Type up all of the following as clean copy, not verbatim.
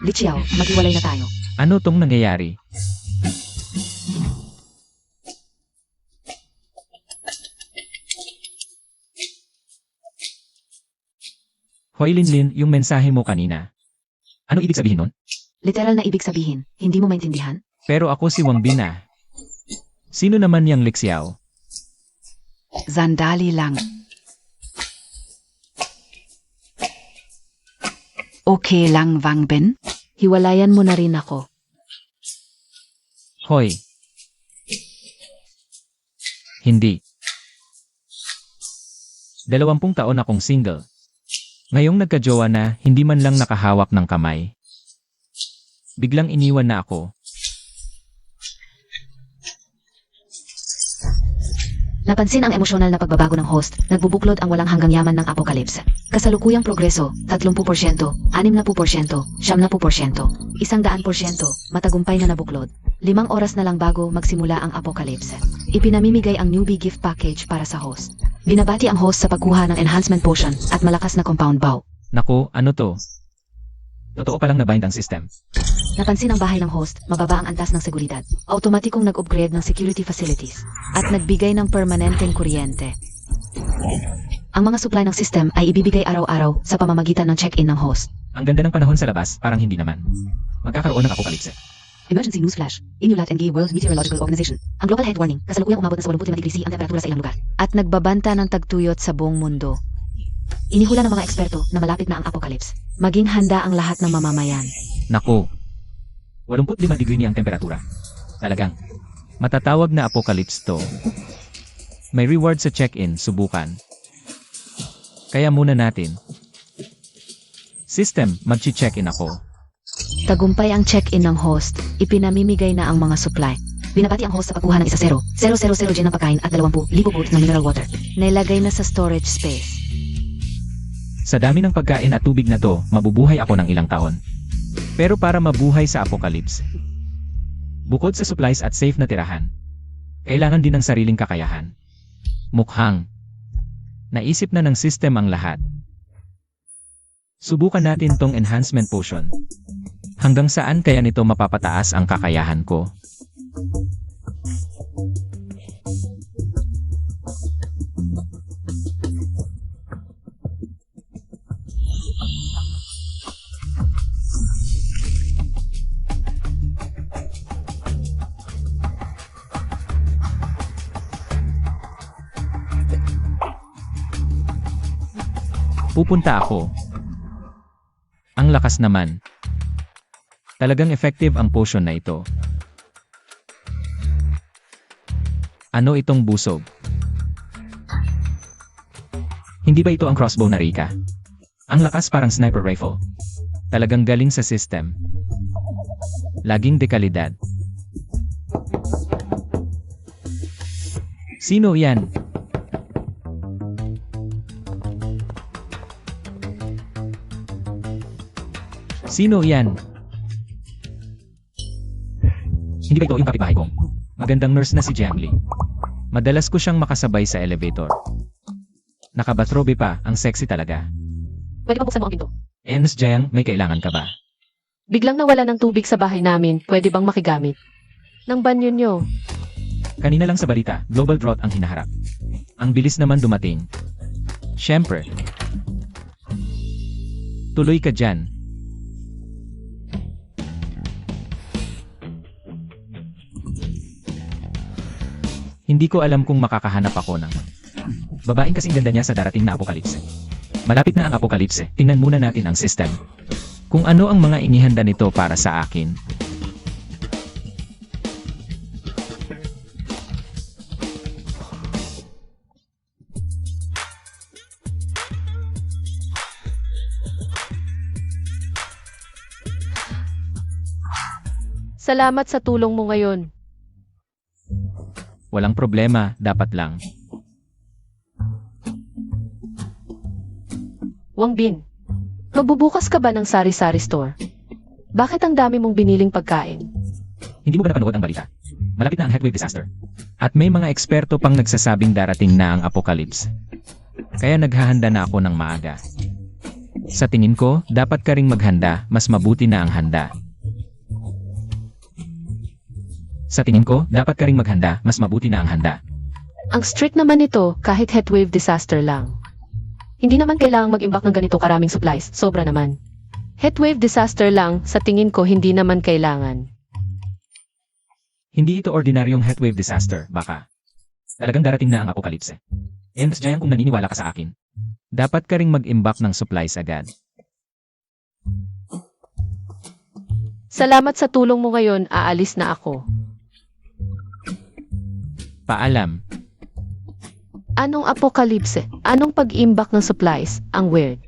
Li Xiao, maghiwalay na tayo. Ano tong nangyayari? Hoy Linlin, yung mensahe mo kanina. Ano ibig sabihin nun? Literal na ibig sabihin, hindi mo maintindihan? Pero ako si Wang Bin ah. Sino naman yang Li Xiao? Sandali lang. Okay lang, Wang Bin? Hiwalayan mo na rin ako. Hoy. Hindi. 20 taon akong single. Ngayong nagkajowa na, hindi man lang nakahawak ng kamay. Biglang iniwan na ako. Napansin ang emosyonal na pagbabago ng host, nagbubuklod ang walang hanggang yaman ng apocalypse. Kasalukuyang progreso, 30%, 60%, 70%, 100%, 100%, matagumpay na nabuklod. 5 oras na lang bago magsimula ang apocalypse. Ipinamimigay ang newbie gift package para sa host. Binabati ang host sa pagkuha ng enhancement potion at malakas na compound bow. Naku, ano to? Totoo palang nabind ang system. Napansin ang bahay ng host, mababa ang antas ng seguridad. Automatikong nag-upgrade ng security facilities at nagbigay ng permanenteng kuryente. Ang mga supply ng system ay ibibigay araw-araw sa pamamagitan ng check-in ng host. Ang ganda ng panahon sa labas, parang hindi naman. Magkakaroon ng apokalipse. Emergency news flash. Inulat and World Meteorological Organization. Ang global health warning, kasalukuyang umabot na sa 85 degree C ang temperatura sa ilang lugar. At nagbabanta ng tagtuyot sa buong mundo. Inihula ng mga eksperto na malapit na ang apocalypse. Maging handa ang lahat ng mamamayan. Naku. 85 degree ni ang temperatura. Talagang. Matatawag na apocalypse to. May reward sa check-in, subukan. Kaya muna natin. System, mag-check-in ako. Tagumpay ang check-in ng host. Ipinamimigay na ang mga supply. Binabati ang host sa pagkuha ng 10,000 gin ng pagkain at 20,000 boat ng mineral water. Nailagay na sa storage space. Sa dami ng pagkain at tubig na to, mabubuhay ako ng ilang taon. Pero para mabuhay sa apocalypse, bukod sa supplies at safe na tirahan, kailangan din ng sariling kakayahan. Mukhang naisip na ng system ang lahat. Subukan natin tong enhancement potion. Hanggang saan kaya nito mapapataas ang kakayahan ko? Pupunta ako. Ang lakas naman. Talagang effective ang potion na ito. Ano itong busog? Hindi ba ito ang crossbow na Rika? Ang lakas parang sniper rifle. Talagang galing sa system. Laging dekalidad. Sino yan? Sino yan? Hindi ba ito yung kapitbahay ko? Magandang nurse na si Jiang Li. Madalas ko siyang makasabay sa elevator. Nakabatrobe pa, ang sexy talaga. Pwede ba buksan mo ang pinto? Miss Jiang, may kailangan ka ba? Biglang nawala ng tubig sa bahay namin, pwede bang makigamit? Ng banyo nyo. Kanina lang sa balita, global drought ang hinaharap. Ang bilis naman dumating. Siyempre. Tuloy ka dyan. Hindi ko alam kung makakahanap ako ng babaeng kasing ganda niya sa darating na apokalipse. Malapit na ang apokalipse, tingnan muna natin ang system. Kung ano ang mga inihanda nito para sa akin. Salamat sa tulong mo ngayon. Walang problema, dapat lang. Wang Bin, magbubukas ka ba ng sari-sari store? Bakit ang dami mong biniling pagkain? Hindi mo ba napanood ang balita? Malapit na ang heatwave disaster. At may mga eksperto pang nagsasabing darating na ang apocalypse. Kaya naghahanda na ako ng maaga. Sa tingin ko, dapat ka ring maghanda, mas mabuti na ang handa. Sa tingin ko, dapat ka ring maghanda, mas mabuti na ang handa. Ang strict naman nito kahit heatwave disaster lang. Hindi naman kailangang mag-imbak ng ganito karaming supplies, sobra naman. Heatwave disaster lang, sa tingin ko hindi naman kailangan. Hindi ito ordinaryong heatwave disaster, baka. Talagang darating na ang apokalipse. And Giant, kung naniniwala ka sa akin, dapat ka ring mag-imbak ng supplies agad. Salamat sa tulong mo ngayon, aalis na ako. Paalam. Anong apokalipse? Anong pag-imbak ng supplies? Ang weird.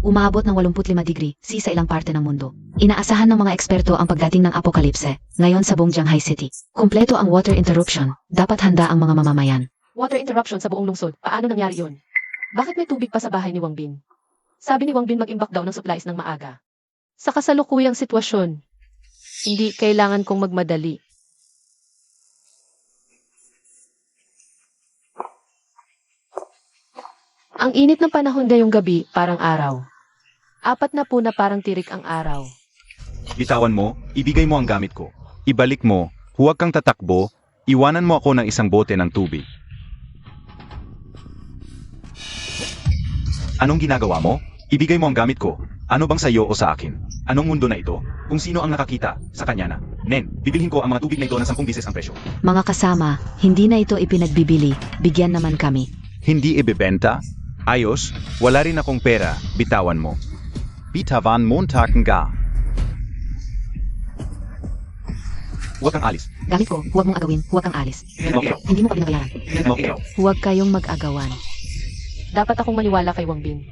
Umaabot ng 85 degree C sa ilang parte ng mundo. Inaasahan ng mga eksperto ang pagdating ng apokalipse, ngayon sa buong Shanghai City. Kumpleto ang water interruption, dapat handa ang mga mamamayan. Water interruption sa buong lungsod. Paano nangyari yun? Bakit may tubig pa sa bahay ni Wang Bin? Sabi ni Wang Bin mag-imbak daw ng supplies ng maaga. Sa kasalukuyang sitwasyon, hindi kailangan kong magmadali. Ang init ng panahon ngayong gabi, parang araw. 4 na po na parang tirik ang araw. Bitawan mo, ibigay mo ang gamit ko. Ibalik mo, huwag kang tatakbo, iwanan mo ako ng isang bote ng tubig. Anong ginagawa mo? Ibigay mo ang gamit ko. Ano bang sayo o sa akin? Anong mundo na ito? Kung sino ang nakakita, sa kanya na. Nen, bibilhin ko ang mga tubig na ito ng 10 beses ang presyo. Mga kasama, hindi na ito ipinagbibili, bigyan naman kami. Hindi ibebenta? Ayos, wala rin akong pera, bitawan mo. Bitawan montaken ga. Huwag kang alis. Gamit ko, huwag mong agawin, huwag kang alis. Hindi mo kami binabayaran. Huwag kayong mag-agawan. Dapat akong maniwala kay Wang Bin.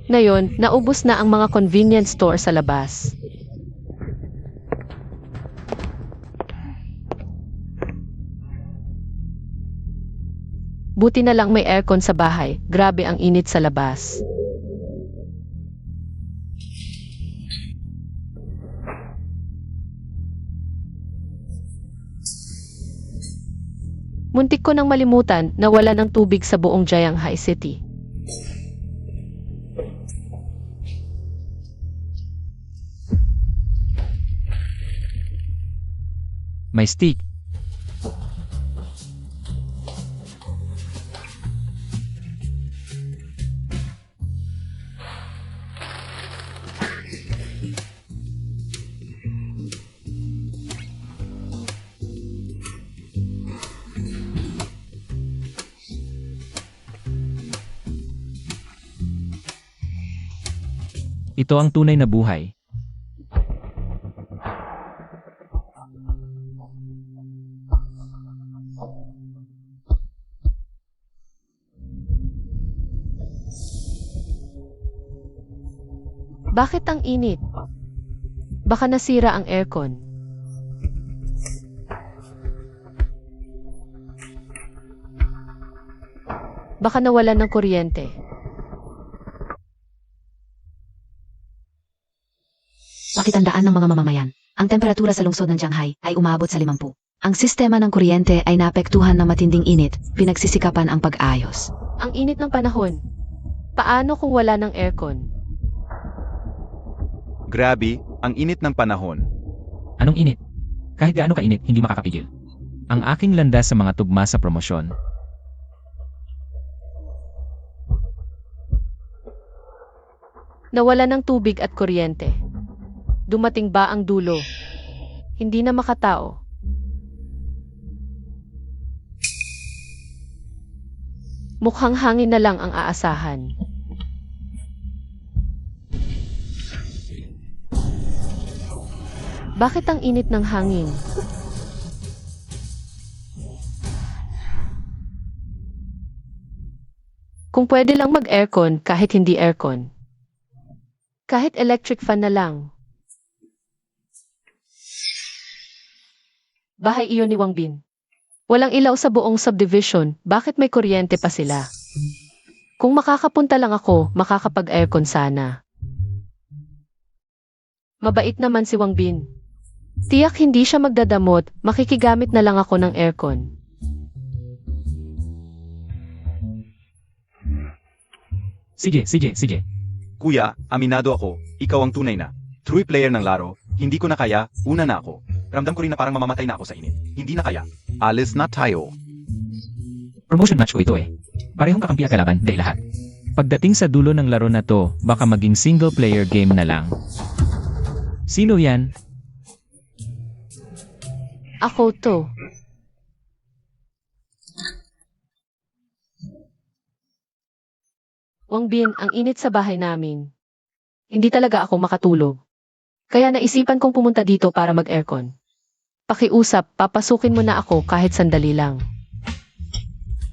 Ngayon, naubos na ang mga convenience store sa labas. Buti na lang may aircon sa bahay. Grabe ang init sa labas. Muntik ko nang malimutan na wala ng tubig sa buong Shanghai City. May stick. Ito ang tunay na buhay. Bakit ang init? Baka nasira ang aircon. Baka nawalan ng kuryente. Pakitandaan ng mga mamamayan, ang temperatura sa lungsod ng Shanghai ay umaabot sa 50. Ang sistema ng kuryente ay naapektuhan ng matinding init, pinagsisikapan ang pag-ayos. Ang init ng panahon. Paano kung wala ng aircon? Grabe, ang init ng panahon. Anong init? Kahit gaano kainit, hindi makakapigil. Ang aking landas sa mga tugma sa promosyon. Nawala ng tubig at kuryente. Dumating ba ang dulo? Hindi na makatao. Mukhang hangin na lang ang aasahan. Bakit ang init ng hangin? Kung pwede lang mag-aircon kahit hindi aircon. Kahit electric fan na lang. Bahay iyon ni Wang Bin. Walang ilaw sa buong subdivision, bakit may kuryente pa sila? Kung makakapunta lang ako, makakapag-aircon sana. Mabait naman si Wang Bin. Tiyak hindi siya magdadamot, makikigamit na lang ako ng aircon. Sige. Kuya, aminado ako, ikaw ang tunay na true player ng laro. Hindi ko na kaya, una na ako. Ramdam ko rin na parang mamamatay na ako sa init. Hindi na kaya. Alis na tayo. Promotion match ko ito eh. Parehong kakampi at kalaban, dahil lahat. Pagdating sa dulo ng laro na to, baka maging single player game na lang. Sino yan? Ako to. Wang Bin, ang init sa bahay namin. Hindi talaga ako makatulog. Kaya naisipan kong pumunta dito para mag-aircon. Pakiusap, papasukin mo na ako kahit sandali lang.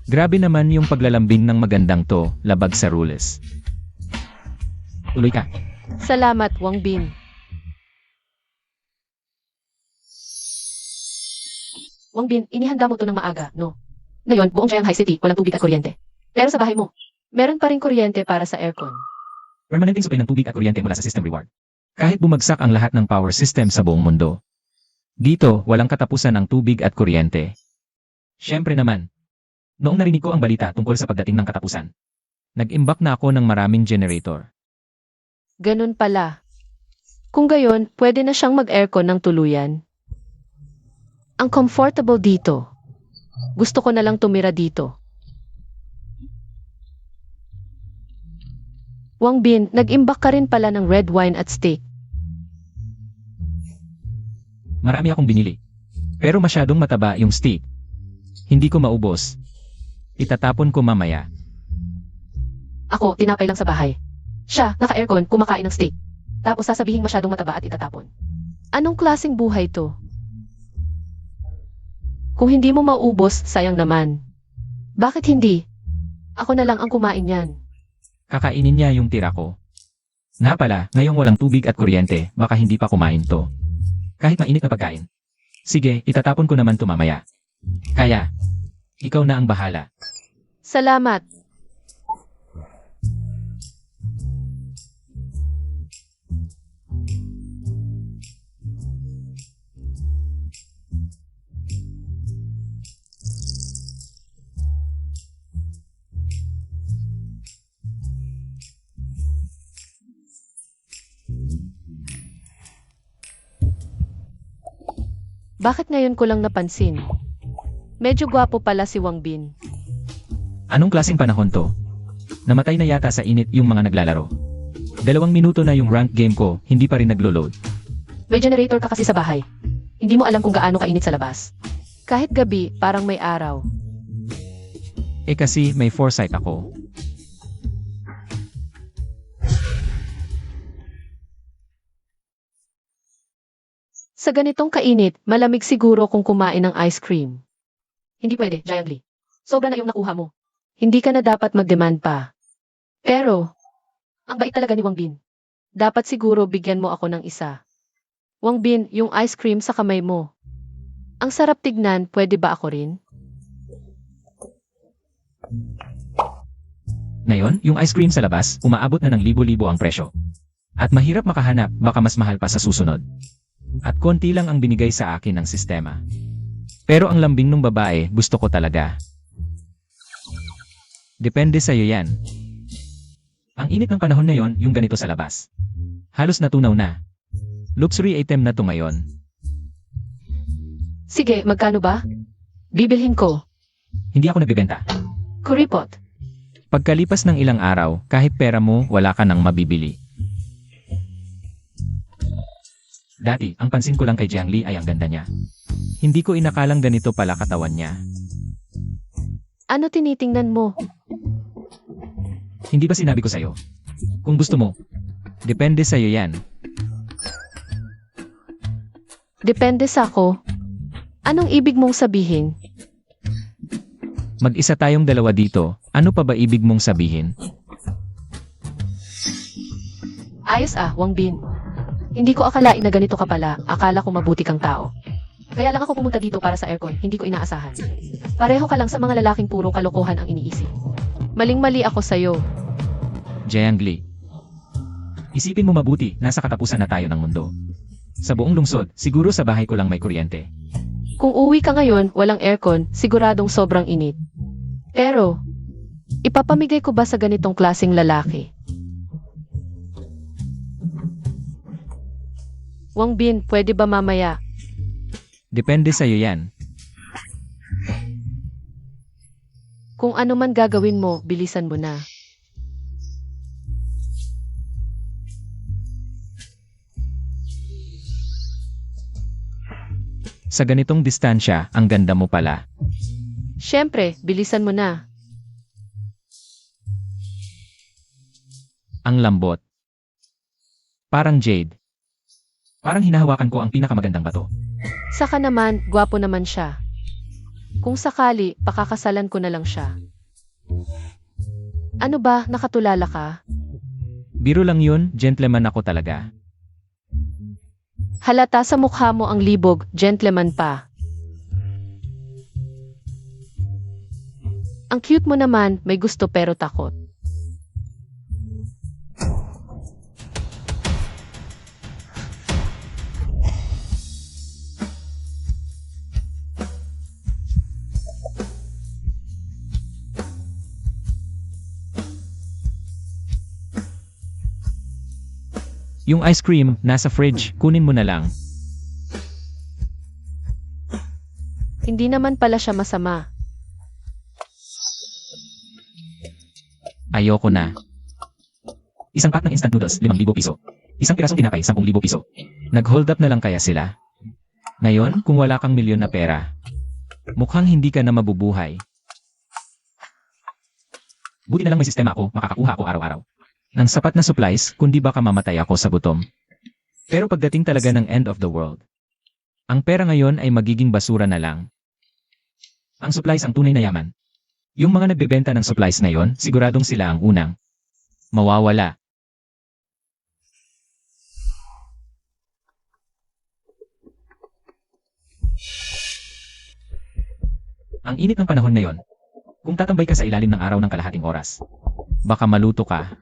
Grabe naman yung paglalambing ng magandang to, labag sa rules. Tuloy ka. Salamat, Wang Bin. Wang Bin, inihanda mo to ng maaga, no? Ngayon, buong Jianghai City, walang tubig at kuryente. Pero sa bahay mo, meron pa rin kuryente para sa aircon. Permanenteng supply ng tubig at kuryente mula sa system reward. Kahit bumagsak ang lahat ng power system sa buong mundo. Dito, walang katapusan ang tubig at kuryente. Siyempre naman. Noong narinig ko ang balita tungkol sa pagdating ng katapusan, nag-imbak na ako ng maraming generator. Ganun pala. Kung gayon, pwede na siyang mag-aircon ng tuluyan. Ang comfortable dito. Gusto ko na lang tumira dito. Wang Bin, nag-imbak ka rin pala ng red wine at steak. Marami akong binili. Pero masyadong mataba yung steak. Hindi ko maubos. Itatapon ko mamaya. Ako, tinapay lang sa bahay. Siya, naka-aircon, kumakain ng steak. Tapos sasabihin masyadong mataba at itatapon. Anong klaseng buhay to? Kung hindi mo maubos, sayang naman. Bakit hindi? Ako na lang ang kumain yan. Kakainin niya yung tira ko. Nga pala, ngayong walang tubig at kuryente, baka hindi pa kumain to. Kahit mainit na pagkain. Sige, itatapon ko naman to mamaya. Kaya, ikaw na ang bahala. Salamat. Bakit ngayon ko lang napansin? Medyo gwapo pala si Wang Bin. Anong klaseng panahon to? Namatay na yata sa init yung mga naglalaro. 2 minuto na yung rank game ko, hindi pa rin naglo-load. May generator ka kasi sa bahay. Hindi mo alam kung gaano kainit sa labas. Kahit gabi, parang may araw. Eh kasi may foresight ako. Sa ganitong kainit, malamig siguro kung kumain ng ice cream. Hindi pwede, Giant Lee. Sobra na yung nakuha mo. Hindi ka na dapat mag-demand pa. Pero, ang bait talaga ni Wang Bin. Dapat siguro bigyan mo ako ng isa. Wang Bin, yung ice cream sa kamay mo. Ang sarap tignan, pwede ba ako rin? Ngayon, yung ice cream sa labas, umaabot na ng libo-libo ang presyo. At mahirap makahanap, baka mas mahal pa sa susunod. At konti lang ang binigay sa akin ng sistema. Pero ang lambing ng babae, gusto ko talaga. Depende sa'yo yan. Ang init ng panahon na yon, yung ganito sa labas. Halos natunaw na. Luxury item na to ngayon. Sige, magkano ba? Bibilhin ko. Hindi ako nagbebenta. Kuripot. Pagkalipas ng ilang araw, kahit pera mo, wala ka nang mabibili. Dati, ang pansin ko lang kay Jiang Li ay ang ganda niya. Hindi ko inakalang ganito pala katawan niya. Ano tinitingnan mo? Hindi ba sinabi ko sa'yo? Kung gusto mo, depende sa'yo yan. Depende sa ako. Anong ibig mong sabihin? Mag-isa tayong dalawa dito, ano pa ba ibig mong sabihin? Ayos Wang Bin. Hindi ko akalain na ganito ka pala. Akala ko mabuti kang tao. Kaya lang ako pumunta dito para sa aircon. Hindi ko inaasahan. Pareho ka lang sa mga lalaking puro kalokohan ang iniisip. Maling-mali ako sa'yo. Jiang Li. Isipin mo mabuti, nasa katapusan na tayo ng mundo. Sa buong lungsod, siguro sa bahay ko lang may kuryente. Kung uwi ka ngayon, walang aircon, siguradong sobrang init. Pero, Ipapamigay ko ba sa ganitong klaseng lalaki? Wang Bin, pwede ba mamaya? Depende sa'yo yan. Kung ano man gagawin mo, bilisan mo na. Sa ganitong distansya, ang ganda mo pala. Siyempre, bilisan mo na. Ang lambot. Parang jade. Parang hinahawakan ko ang pinakamagandang bato. Saka naman, gwapo naman siya. Kung sakali, pakakasalan ko na lang siya. Ano ba, nakatulala ka? Biro lang yun, gentleman ako talaga. Halata sa mukha mo ang libog, gentleman pa. Ang cute mo naman, may gusto pero takot. Yung ice cream, nasa fridge, kunin mo na lang. Hindi naman pala siya masama. Ayoko na. Isang pack ng instant noodles, 5,000 piso. Isang pirasong tinapay, 10,000 piso. Nag-hold up na lang kaya sila? Ngayon, kung wala kang milyon na pera, mukhang hindi ka na mabubuhay. Buti na lang may sistema ako, makakakuha ako araw-araw ng sapat na supplies, kundi baka mamatay ako sa gutom. Pero pagdating talaga ng end of the world, ang pera ngayon ay magiging basura na lang. Ang supplies ang tunay na yaman. Yung mga nagbebenta ng supplies ngayon, siguradong sila ang unang mawawala. Ang init ng panahon ngayon, kung tatambay ka sa ilalim ng araw ng kalahating oras, baka maluto ka.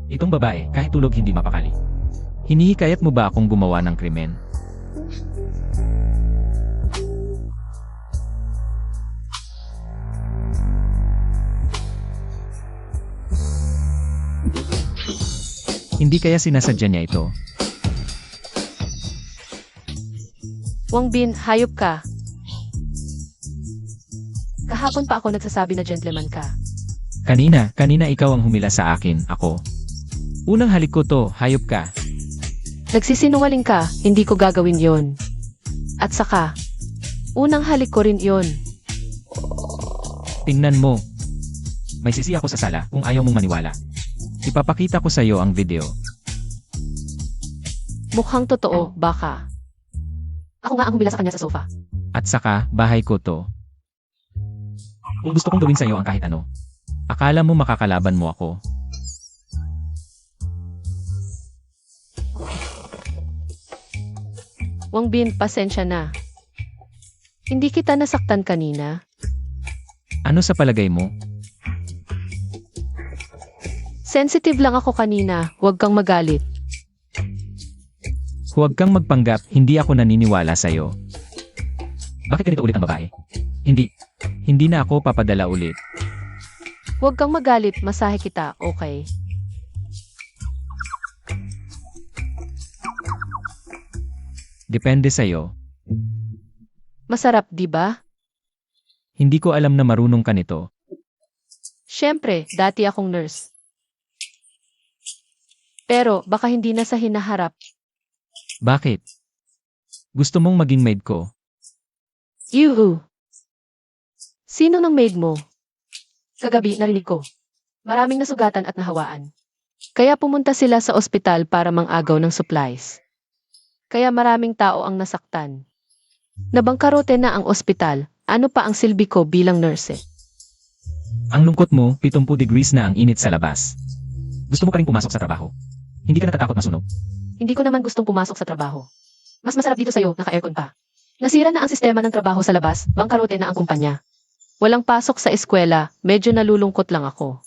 Itong babae, kahit tulog hindi mapakali. Hinihikayat mo ba akong gumawa ng krimen? Hindi kaya sinasadya niya ito? Wang Bin, hayop ka. Kahapon pa ako nagsasabi na gentleman ka. Kanina ikaw ang humila sa akin, ako. Unang halik ko to, hayop ka. Nagsisinungaling ka, hindi ko gagawin yon. At saka, unang halik ko rin yon. Tingnan mo. May sisi ako sa sala kung ayaw mong maniwala. Ipapakita ko sa iyo ang video. Mukhang totoo, baka. Ako nga ang humila sa kanya sa sofa. At saka, bahay ko to. Kung gusto kong gawin sa iyo ang kahit ano, akala mo makakalaban mo ako. Wang Bin, pasensya na. Hindi kita nasaktan kanina. Ano sa palagay mo? Sensitive lang ako kanina, huwag kang magalit. Huwag kang magpanggap, hindi ako naniniwala sa iyo. Bakit ganito ulit ang babae? Hindi na ako papadala ulit. Huwag kang magalit, masahe kita, okay? Depende sa iyo. Masarap, di ba? Hindi ko alam na marunong ka nito. Siyempre, dati akong nurse. Pero baka hindi na sa hinaharap. Bakit? Gusto mong maging maid ko? Yuhu! Sino ng maid mo? Kagabi narinig ko. Maraming nasugatan at nahawaan. Kaya pumunta sila sa ospital para mangagaw ng supplies. Kaya maraming tao ang nasaktan. Nabangkarote na ang ospital. Ano pa ang silbi ko bilang nurse? Ang lungkot mo, 70 degrees na ang init sa labas. Gusto mo pa rin pumasok sa trabaho? Hindi ka natatakot masunog? Hindi ko naman gustong pumasok sa trabaho. Mas masarap dito sa'yo, naka-aircon pa. Nasira na ang sistema ng trabaho sa labas, bangkarote na ang kumpanya. Walang pasok sa eskwela, medyo nalulungkot lang ako.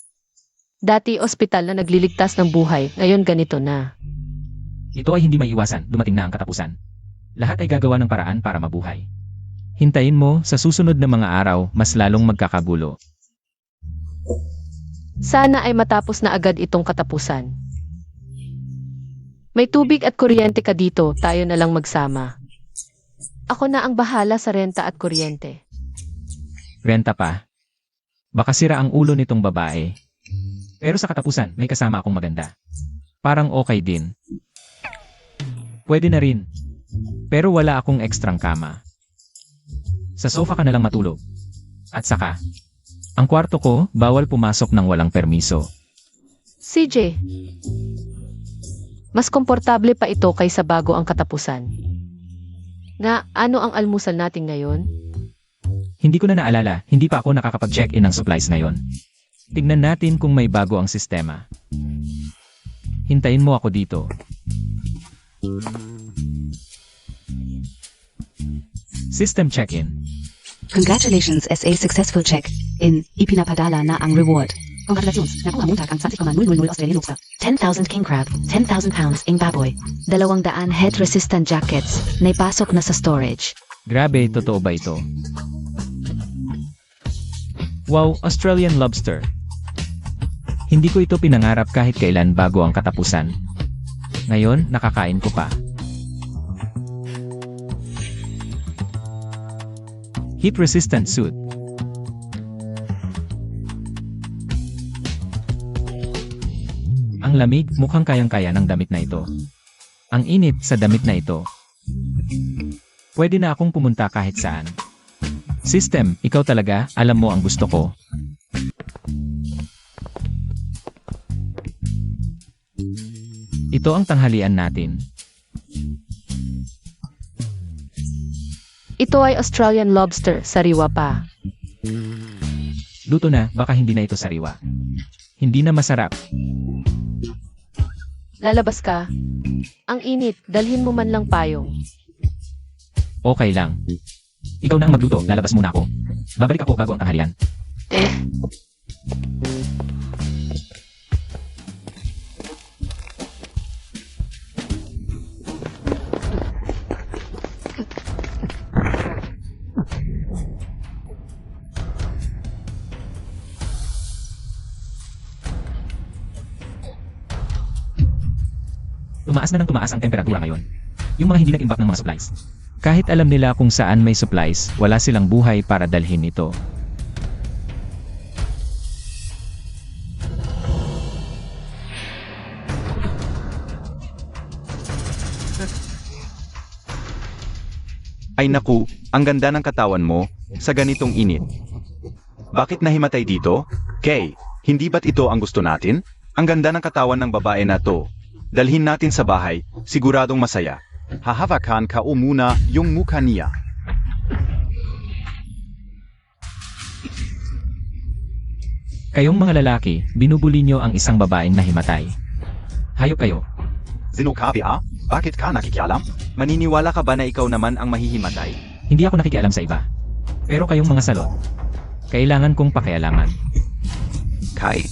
Dati ospital na nagliligtas ng buhay, ngayon ganito na. Ito ay hindi maiiwasan, dumating na ang katapusan. Lahat ay gagawa ng paraan para mabuhay. Hintayin mo, sa susunod na mga araw, mas lalong magkakagulo. Sana ay matapos na agad itong katapusan. May tubig at kuryente ka dito, tayo na lang magsama. Ako na ang bahala sa renta at kuryente. Renta pa. Baka sira ang ulo nitong babae. Pero sa katapusan, may kasama akong maganda. Parang okay din. Pwede na rin. Pero wala akong ekstrang kama. Sa sofa ka na lang matulog. At saka, ang kwarto ko, bawal pumasok ng walang permiso. CJ, mas komportable pa ito kaysa bago ang katapusan. Nga, ano ang almusal natin ngayon? Hindi ko na naalala, hindi pa ako nakakapag-check-in ng supplies ngayon. Tignan natin kung may bago ang sistema. Hintayin mo ako dito. System check-in. Congratulations SA successful check. In ipinapadala na ang reward. Congratulations, nakuha mo ang 1,000 Australian luksa. 10,000 king crab, 10,000 pounds ing baboy. 200 head resistant jackets, naipasok na sa storage. Grabe, totoo ba ito? Wow, Australian lobster. Hindi ko ito pinangarap kahit kailan bago ang katapusan. Ngayon, nakakain ko pa. Heat-resistant suit. Ang lamig, mukhang kayang-kaya ng damit na ito. Ang init sa damit na ito. Pwede na akong pumunta kahit saan. System, ikaw talaga, alam mo ang gusto ko. Ito ang tanghalian natin. Ito ay Australian lobster, sariwa pa. Luto na, baka hindi na ito sariwa. Hindi na masarap. Lalabas ka. Ang init, dalhin mo man lang payong. Okay lang. Ikaw na ang magluto, lalabas muna ako. Babalik ako bago ang tanghalian. Tumaas na ng tumaas ang temperatura ngayon. Yung mga hindi nag-imbak ng mga supplies. Kahit alam nila kung saan may supplies, wala silang buhay para dalhin ito. Ay naku, ang ganda ng katawan mo, sa ganitong init. Bakit nahimatay dito? Kay, hindi ba't ito ang gusto natin? Ang ganda ng katawan ng babae na to. Dalhin natin sa bahay, siguradong masaya. Hahawakan ka o muna yung mukha niya. Kayong mga lalaki, binubuli nyo ang isang babaeng nahimatay. Hayop kayo. Zinukabi Bakit ka nakikialam? Maniniwala ka ba na ikaw naman ang mahihimatay? Hindi ako nakikialam sa iba. Pero kayong mga salot, kailangan kong pakialaman. Kai.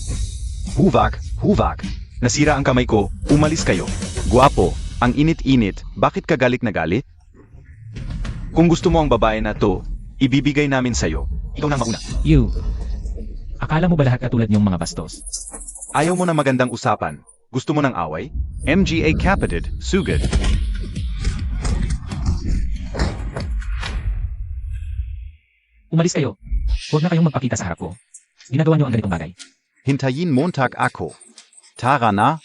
Huvak. Nasira ang kamay ko, umalis kayo. Guwapo, ang init-init, bakit ka galit na galit? Kung gusto mo ang babae na to, ibibigay namin sa'yo. Ikaw na mauna. You. Akala mo ba lahat katulad niyong mga bastos? Ayaw mo na magandang usapan. Gusto mo ng away? MGA Capitid, sugod. Umalis kayo. Huwag na kayong magpakita sa harap ko. Ginagawa niyo ang ganitong bagay. Hintayin montag ako. Tara na.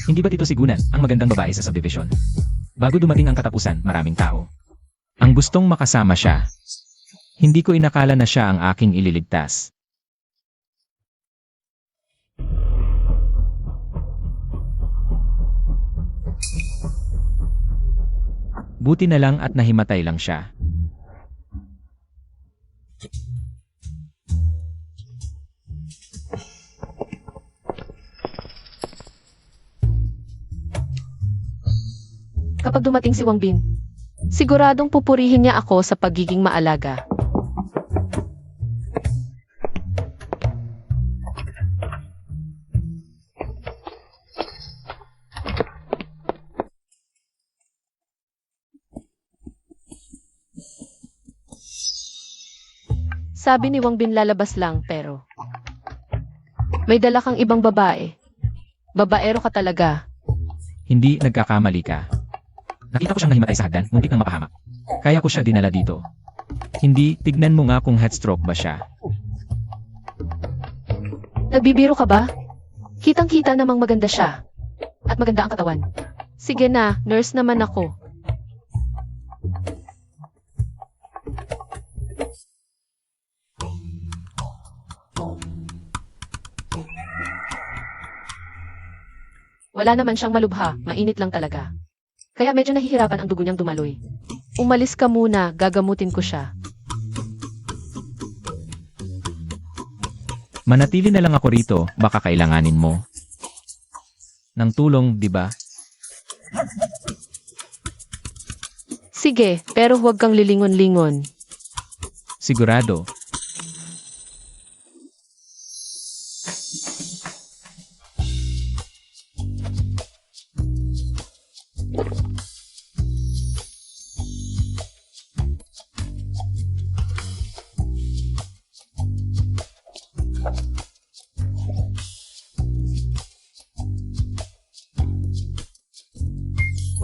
Hindi ba't ito si Gunan, ang magandang babae sa subdivision? Bago dumating ang katapusan, maraming tao. Ang gustong makasama siya. Hindi ko inakala na siya ang aking ililigtas. Buti na lang at nahimatay lang siya. Kapag dumating si Wang Bin, siguradong pupurihin niya ako sa pagiging maalaga. Sabi ni Wang Bin lalabas lang pero may dala kang ibang babae. Babaero ka talaga. Hindi nagkakamali ka. Nakita ko siyang nahimatay sa hagdan, muntik nang mapahamak. Kaya ko siya dinala dito. Hindi, tignan mo nga kung headstroke ba siya. Nagbibiro ka ba? Kitang-kita namang maganda siya. At maganda ang katawan. Sige na, nurse naman ako. Wala naman siyang malubha, mainit lang talaga. Kaya medyo nahihirapan ang dugo niyang dumaloy. Umalis ka muna, gagamutin ko siya. Manatili na lang ako rito, baka kailanganin mo. Ng tulong, di ba? Sige, pero huwag kang lilingon-lingon. Sigurado.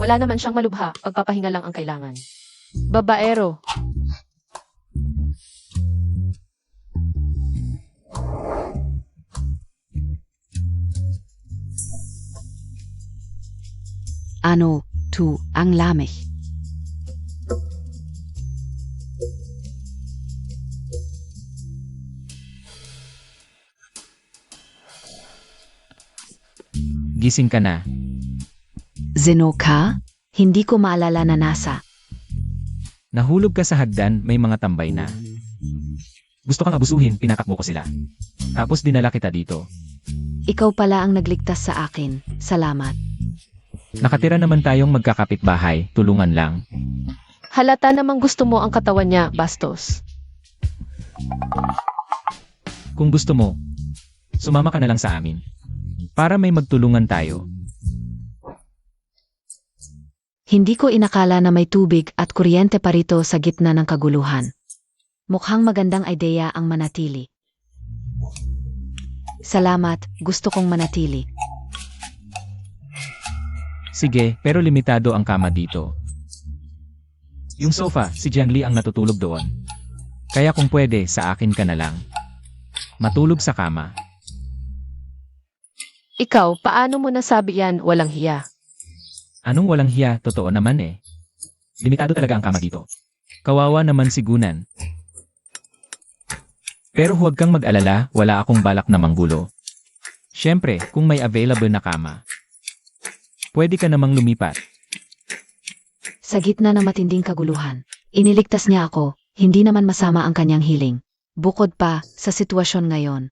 Wala naman siyang malubha, pagpapahinga lang ang kailangan. Babaero. Ano, tu, ang lamig. Gising ka na. Zeno ka? Hindi ko maalala na nasa. Nahulog ka sa hagdan, may mga tambay na. Gusto kang abusuhin, pinakakbo ko sila. Tapos dinala kita dito. Ikaw pala ang nagligtas sa akin. Salamat. Nakatira naman tayong magkakapitbahay, tulungan lang. Halata namang gusto mo ang katawan niya, bastos. Kung gusto mo, sumama ka na lang sa amin. Para may magtulungan tayo. Hindi ko inakala na may tubig at kuryente pa rito sa gitna ng kaguluhan. Mukhang magandang ideya ang manatili. Salamat, gusto kong manatili. Sige, pero limitado ang kama dito. Yung sofa, si Jiangli ang natutulog doon. Kaya kung pwede, sa akin ka na lang. Matulog sa kama. Ikaw, paano mo nasabi yan walang hiya? Anong walang hiya, totoo naman eh. Limitado talaga ang kama dito. Kawawa naman si Gunan. Pero huwag kang mag-alala, wala akong balak na manggulo. Siyempre, kung may available na kama, pwede ka namang lumipat. Sa gitna ng matinding kaguluhan, iniligtas niya ako, hindi naman masama ang kanyang hiling. Bukod pa, sa sitwasyon ngayon,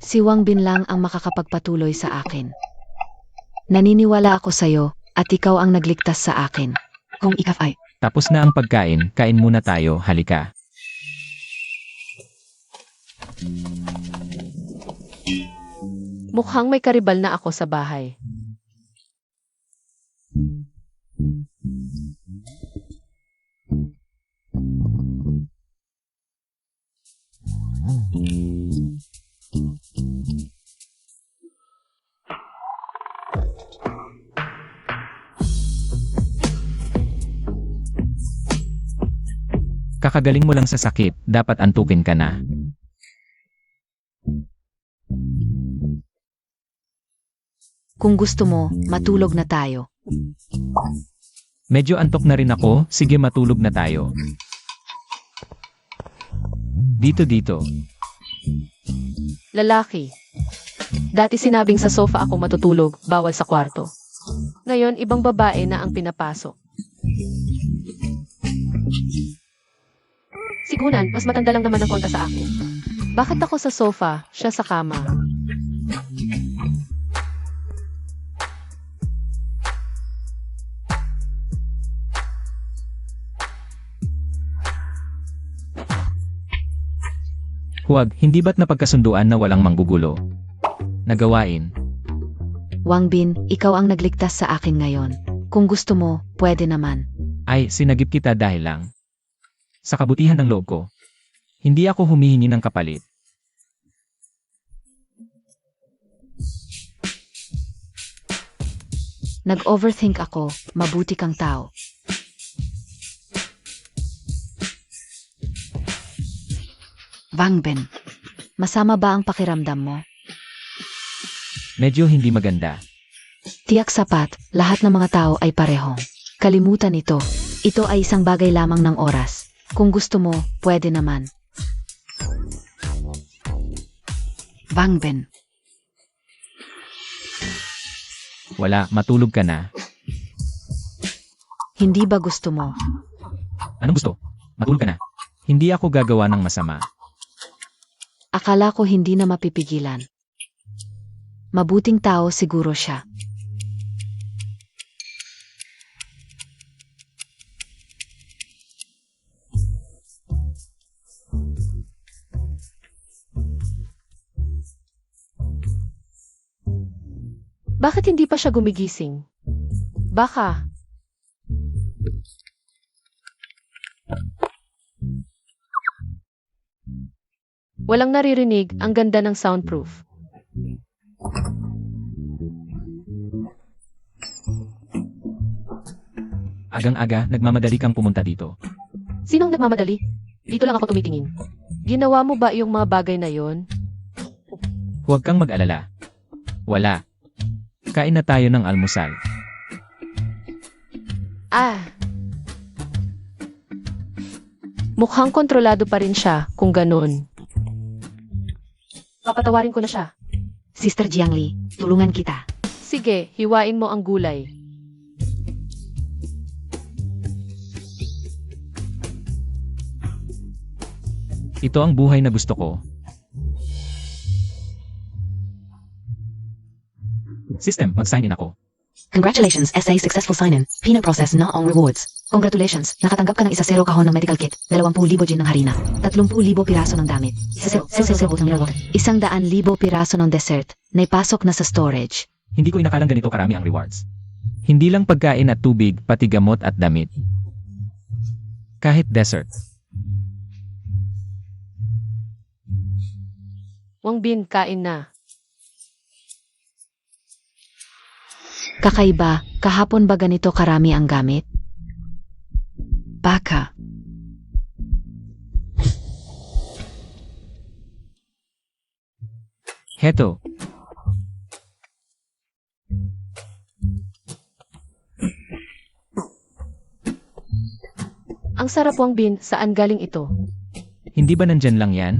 si Wang Bin lang ang makakapagpatuloy sa akin. Naniniwala ako sa'yo, at ikaw ang nagligtas sa akin. Kung ikaw ay... Tapos na ang pagkain, kain muna tayo, halika. Mukhang may karibal na ako sa bahay. Kakagaling mo lang sa sakit, dapat antukin ka na. Kung gusto mo, matulog na tayo. Medyo antok na rin ako, sige matulog na tayo. Dito. Lalaki. Dati sinabing sa sofa ako matutulog, bawal sa kwarto. Ngayon, ibang babae na ang pinapasok. Sigunan, mas matanda lang naman ang konta sa akin. Bakit ako sa sofa, siya sa kama? Huwag, hindi ba't napagkasunduan na walang manggugulo? Nagawain. Wang Bin, ikaw ang nagligtas sa akin ngayon. Kung gusto mo, pwede naman. Ay, sinagip kita dahil lang. Sa kabutihan ng loob ko. Hindi ako humihingi ng kapalit. Nag-overthink ako, mabuti kang tao. Wang Bin, masama ba ang pakiramdam mo? Medyo hindi maganda. Tiyak sapat, lahat ng mga tao ay pareho. Kalimutan ito. Ito ay isang bagay lamang ng oras. Kung gusto mo, pwede naman. Wang Bin, Wala, matulog ka na. hindi ba gusto mo? Anong gusto? Matulog ka na. Hindi ako gagawa ng masama. Akala ko hindi na mapipigilan. Mabuting tao siguro siya. Bakit hindi pa siya gumigising? Baka. Walang naririnig, ang ganda ng soundproof. Agang-aga, nagmamadali kang pumunta dito. Sinong nagmamadali? Dito lang ako tumitingin. Ginawa mo ba yung mga bagay na yon? Huwag kang mag-alala. Wala. Kain na tayo ng almusal. Ah. Mukhang kontrolado pa rin siya kung ganun. Papatawarin ko na siya. Sister Jiangli, tulungan kita. Sige, hiwain mo ang gulay. Ito ang buhay na gusto ko. System, mag-sign in ako. Congratulations, SA successful sign-in. Pina process na ang rewards. Congratulations, nakatanggap ka ng 1 kahon ng medical kit, 20,000 gin ng harina, 30,000 piraso ng damit, 100,000 piraso ng dessert, naipasok na sa storage. Hindi ko inakalang ganito karami ang rewards. Hindi lang pagkain at tubig, pati gamot at damit. Kahit dessert. Wang Bin, kain na. Kakaiba, kahapon ba ganito karami ang gamit? Baka. Heto. Ang sarap, Wang Bin, saan galing ito? Hindi ba nandyan lang yan?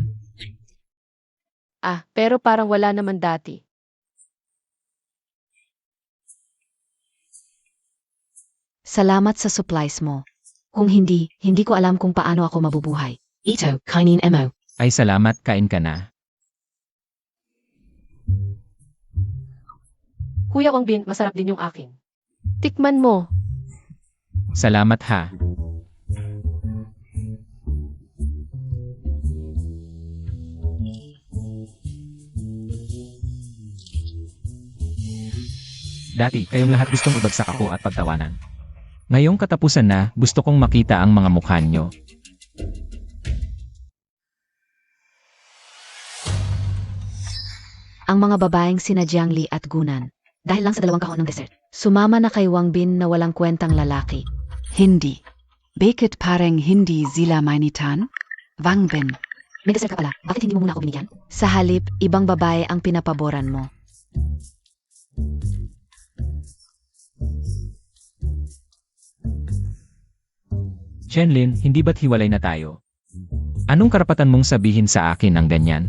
Ah, pero parang wala naman dati. Salamat sa supplies mo. Kung hindi, hindi ko alam kung paano ako mabubuhay. Ito, kainin mo. Ay salamat, kain ka na. Kuya Wang Bin, masarap din yung akin. Tikman mo. Salamat ha. Dati, kayong lahat gustong ibagsak ako at pagtawanan. Ngayong katapusan na, gusto kong makita ang mga mukha nyo. Ang mga babaeng sina Jiangli at Gunan. Dahil lang sa 2 kahon ng dessert. Sumama na kay Wang Bin na walang kwentang lalaki. Hindi. Bakit parang hindi sila mainitan? Wang Bin. May dessert ka pala, bakit hindi mo muna ako binigyan? Sa halip, ibang babae ang pinapaboran mo. Chenlin, hindi ba't hiwalay na tayo? Anong karapatan mong sabihin sa akin ang ganyan?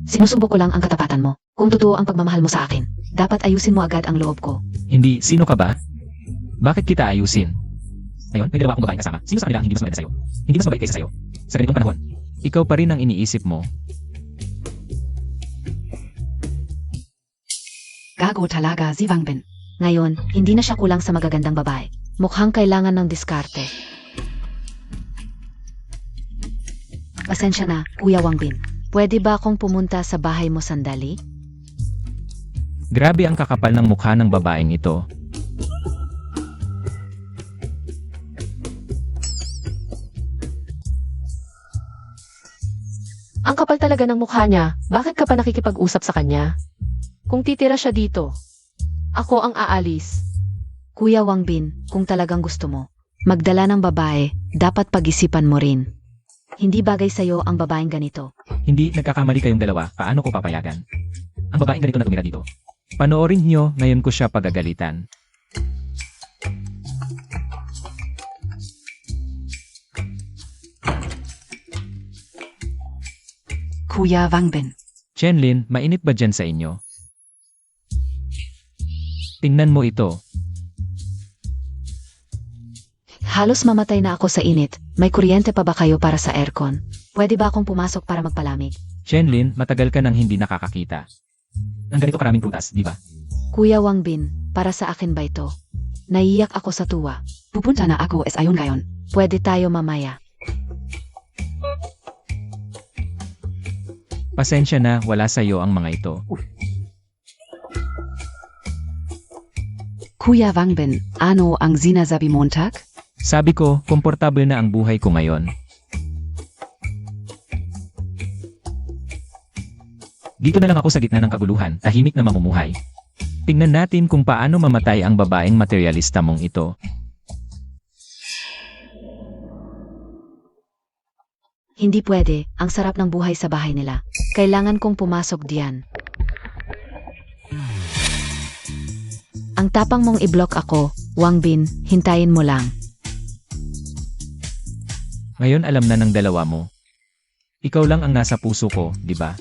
Sinusubok ko lang ang katapatan mo. Kung totoo ang pagmamahal mo sa akin, dapat ayusin mo agad ang loob ko. Hindi, sino ka ba? Bakit kita ayusin? Ngayon, may dalawa akong babaeng kasama. Sino sa kanila ang hindi mas maganda sa'yo? Hindi mas mabait kaysa sa'yo. Sa ganitong panahon. Ikaw pa rin ang iniisip mo. Gago talaga si Wang Bin. Ngayon, hindi na siya kulang sa magagandang babae. Mukhang kailangan ng diskarte. Pasensya na, Kuya Wangbin. Pwede ba akong pumunta sa bahay mo sandali? Grabe ang kakapal ng mukha ng babaeng ito. Ang kapal talaga ng mukha niya, bakit ka pa nakikipag-usap sa kanya? Kung titira siya dito, ako ang aalis. Kuya Wangbin, kung talagang gusto mo, magdala ng babae, dapat pag-isipan mo rin. Hindi bagay sa'yo ang babaeng ganito. Hindi nagkakamali kayong dalawa, paano ko papayagan? Ang babaeng ganito na tumira dito. Panoorin nyo, ngayon ko siya pagagalitan. Kuya Wangbin. Chenlin, mainit ba dyan sa inyo? Tingnan mo ito. Halos mamatay na ako sa init. May kuryente pa ba kayo para sa aircon? Pwede ba akong pumasok para magpalamig? Chenlin, matagal ka nang hindi nakakakita. Ang ganito karaming prutas, di ba? Kuya Wangbin, para sa akin ba ito? Naiyak ako sa tuwa. Pupunta na ako es ayon ngayon. Pwede tayo mamaya. Pasensya na, wala sa'yo ang mga ito. Kuya Wangbin, ano ang sinasabi Montag? Sabi ko, komportable na ang buhay ko ngayon. Dito na lang ako sa gitna ng kaguluhan, tahimik na mamumuhay. Tingnan natin kung paano mamatay ang babaeng materialista mong ito. Hindi pwede, ang sarap ng buhay sa bahay nila. Kailangan kong pumasok diyan. Ang tapang mong i-block ako, Wangbin, hintayin mo lang. Ngayon alam na ng dalawa mo. Ikaw lang ang nasa puso ko, di ba?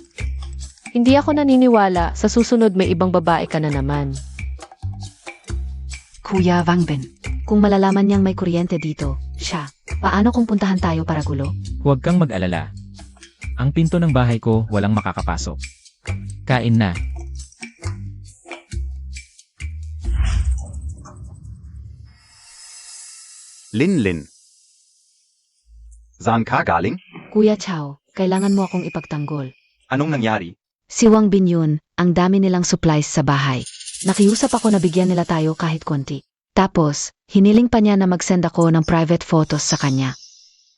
Hindi ako naniniwala, sa susunod may ibang babae ka na naman. Kuya Wangbin. Kung malalaman niyang may kuryente dito, siya, paano kung puntahan tayo para gulo? Huwag kang mag-alala. Ang pinto ng bahay ko walang makakapasok. Kain na. Lin. Saan ka galing? Kuya Chow, kailangan mo akong ipagtanggol. Anong nangyari? Si Wangbin yun, ang dami nilang supplies sa bahay. Nakiusap ako na bigyan nila tayo kahit konti. Tapos, hiniling pa niya na mag-send ako ng private photos sa kanya.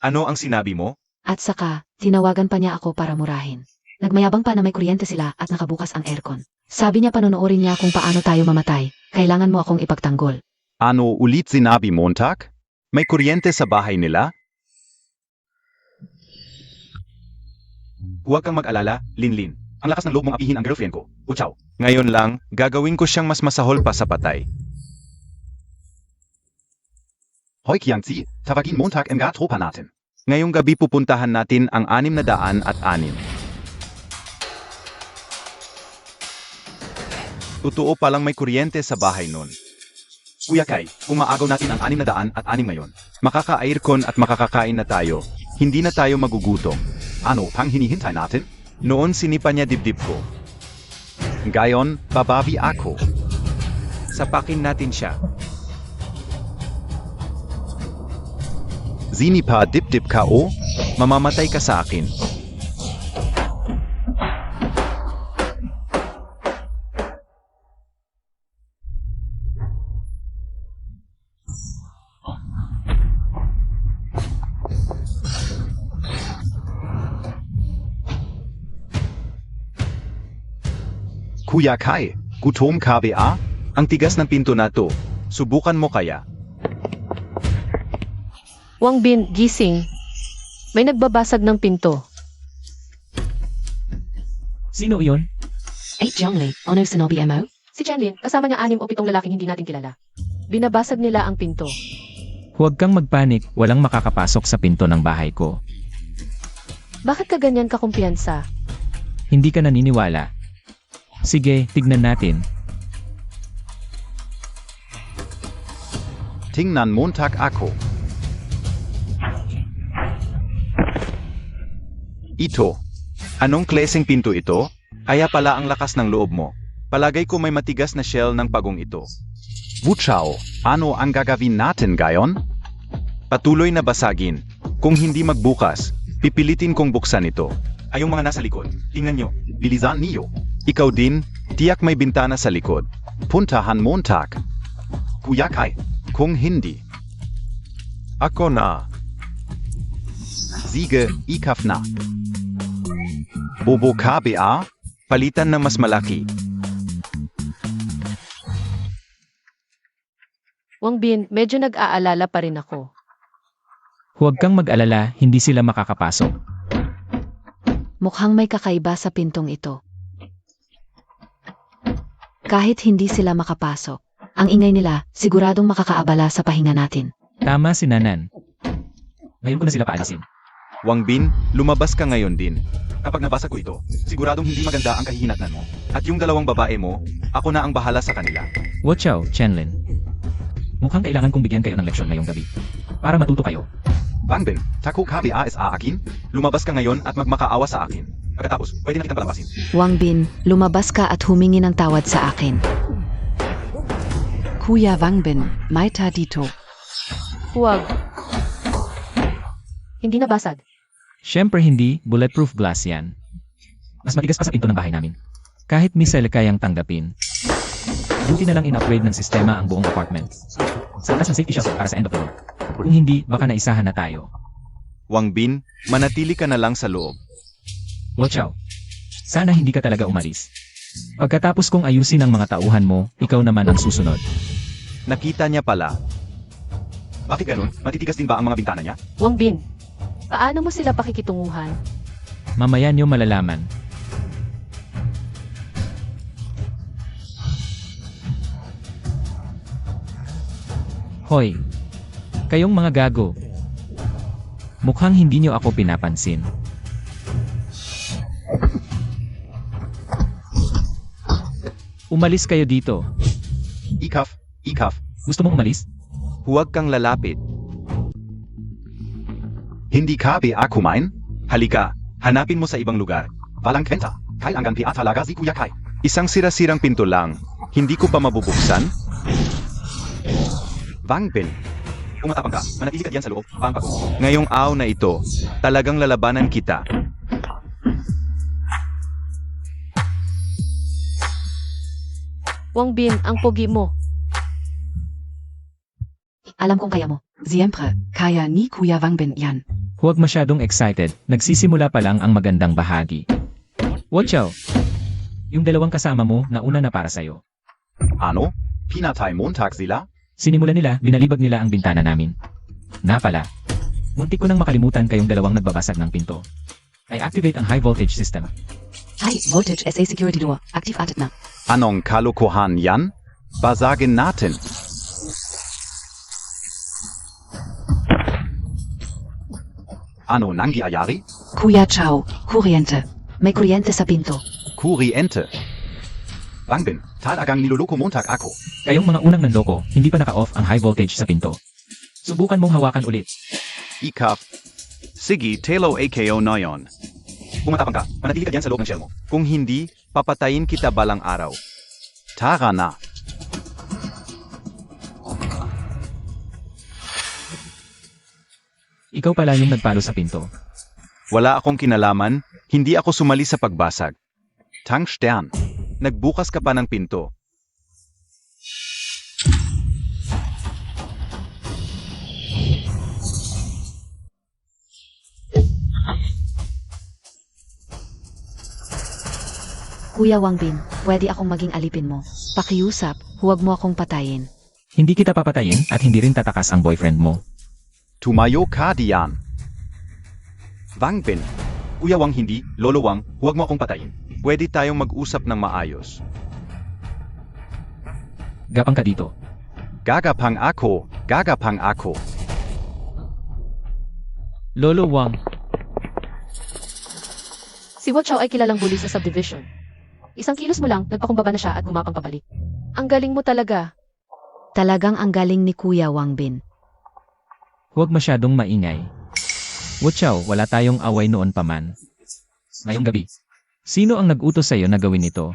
Ano ang sinabi mo? At saka, tinawagan pa niya ako para murahin. Nagmayabang pa na may kuryente sila at nakabukas ang aircon. Sabi niya panonoorin niya kung paano tayo mamatay. Kailangan mo akong ipagtanggol. Ano ulit sinabi Montag? May kuryente sa bahay nila? Huwag kang mag-alala, Lin. Ang lakas ng loob mong apihin ang girlfriend ko, Uchaw. Ngayon lang, gagawin ko siyang mas masahol pa sa patay. Hoy Kiangzi, tawagin Montag ang tropa natin. Ngayong gabi pupuntahan natin ang 606. Totoo palang may kuryente sa bahay nun. Kuya Kai, kung maagaw natin ang 606 ngayon, makaka-aircon at makakakain na tayo. Hindi na tayo magugutom. Ano pang hinihintay natin? Noon sinipa niya dibdib ko. Ngayon, babawi ako. Sapakin natin siya. Zinipa dibdib ka o, mamamatay ka sa akin. Kuya Kai, gutom ka ba? Ang tigas ng pinto na to. Subukan mo kaya. Wangbin, gising. May nagbabasag ng pinto. Sino iyon? Ay, Zhongli, ano sinabi mo? Si Chenlin, kasama niya 6 o 7 lalaking hindi natin kilala. Binabasag nila ang pinto. Huwag kang magpanik, walang makakapasok sa pinto ng bahay ko. Bakit ka ganyan kakumpiyansa? Hindi ka naniniwala. Sige, tignan natin. Tingnan Montag ako. Ito. Anong klaseng pinto ito? Kaya pala ang lakas ng loob mo. Palagay ko may matigas na shell ng pagong ito. Wuchao, ano ang gagawin natin gayon? Patuloy na basagin. Kung hindi magbukas, Pipilitin kong buksan ito. Ay yung mga nasa likod. Tingnan nyo. Bilisan niyo. Ikaw din, tiyak may bintana sa likod. Puntahan Montag. Kuya Kai, kung hindi. Ako na. Sige, ikaf na. Bobo KBA, palitan ng mas malaki. Wang Bin, medyo nag-aalala pa rin ako. Huwag kang mag-alala, hindi sila makakapasok. Mukhang may kakaiba sa pintong ito. Kahit hindi sila makapasok, ang ingay nila siguradong makakaabala sa pahinga natin. Tama si Nanan. Ngayon ko na sila paalisin. Wang Bin, lumabas ka ngayon din. Kapag nabasa ko ito, siguradong hindi maganda ang kahihinatnan mo. At yung dalawang babae mo, ako na ang bahala sa kanila. Watch out, Chenlin. Mukhang kailangan kong bigyan kayo ng leksyon ngayong gabi. Para matuto kayo. Wang Bin, tako KBA sa akin? Lumabas ka ngayon at magmakaawa sa akin. Pagkatapos, pwede na kitang palabasin. Wang Bin, lumabas ka at humingi ng tawad sa akin. Kuya Wangbin, Maita dito. Huwag. Hindi nabasag. Siyempre hindi, bulletproof glass yan. Mas matigas pa sa pinto ng bahay namin. Kahit missile kayang tanggapin. Buti na lang in-upgrade ng sistema ang buong apartment. Sa taas ng safety shelter para sa end of the road. Kung hindi, baka naisahan na tayo. Wang Bin, manatili ka na lang sa loob. Watch out. Sana hindi ka talaga umalis. Pagkatapos kong ayusin ang mga tauhan mo, ikaw naman ang susunod. Nakita niya pala. Bakit ganun? Matitigas din ba ang mga bintana niya? Wang Bin, paano mo sila pakikitunguhan? Mamaya niyo malalaman. Hoy! Kayong mga gago. Mukhang hindi niyo ako pinapansin. Umalis kayo dito. Ikaf, ikaf. Gusto mong umalis? Huwag kang lalapit. Hindi KBA kumain? Halika, hanapin mo sa ibang lugar. Walang kwenta. Kailangan piat talaga si Kuya Kai. Isang sira-sirang pinto lang. Hindi ko pa mabubuksan? Wang Bin, umatapang ka. Manatili ka diyan sa loob. Pangpag mo. Ngayong araw na ito, talagang lalabanan kita. Wang Bin, ang pogi mo. Alam kong kaya mo. Siempre, kaya ni Kuya Wangbin yan. Huwag masyadong excited, nagsisimula pa lang ang magandang bahagi. Watch out! Yung dalawang kasama mo, nauna na para sa'yo. Ano? Pinatay Montag sila? Sinimulan nila, binalibag nila ang bintana namin. Na pala. Muntik ko nang makalimutan kayong dalawang nagbabasag ng pinto. I activate ang high voltage system. High voltage SA security door. Active added na. Anong kalokohan yan? Basagin natin. Ano nangyayari? Kuya Chao, kuryente. May kuryente sa pinto. Kuryente. Wang Bin, talagang niloloko Montag ako. Kayong mga unang nanloko, hindi pa naka-off ang high voltage sa pinto. Subukan mong hawakan ulit. Ikaf. Sige, telo AKO na yon. Umatapang ka, manatili ka diyan sa loob ng shell mo. Kung hindi, papatayin kita balang araw. Tara na. Ikaw pala yung nagpalo sa pinto. Wala akong kinalaman, hindi ako sumali sa pagbasag. Tang Stern, nagbukas ka pa ng pinto. Kuya Wang Bin, pwede akong maging alipin mo. Pakiusap, huwag mo akong patayin. Hindi kita papatayin at hindi rin tatakas ang boyfriend mo. Tumayo ka diyan. Wang Bin, Kuya Wang hindi, Lolo Wang, huwag mo akong patayin. Pwede tayong mag-usap ng maayos. Gapang ka dito. Gagapang ako, gagapang ako. Lolo Wang, Si Wo Chao ay kilalang bully sa subdivision. Isang kilos mo lang, nagpakumbaba na siya at gumapang pabalik. Ang galing mo talaga. Talagang ang galing ni Kuya Wang Bin. huwag masyadong maingay. Watch out, wala tayong away noon pa man. Ngayong gabi. Sino ang nag-utos sa'yo na gawin ito?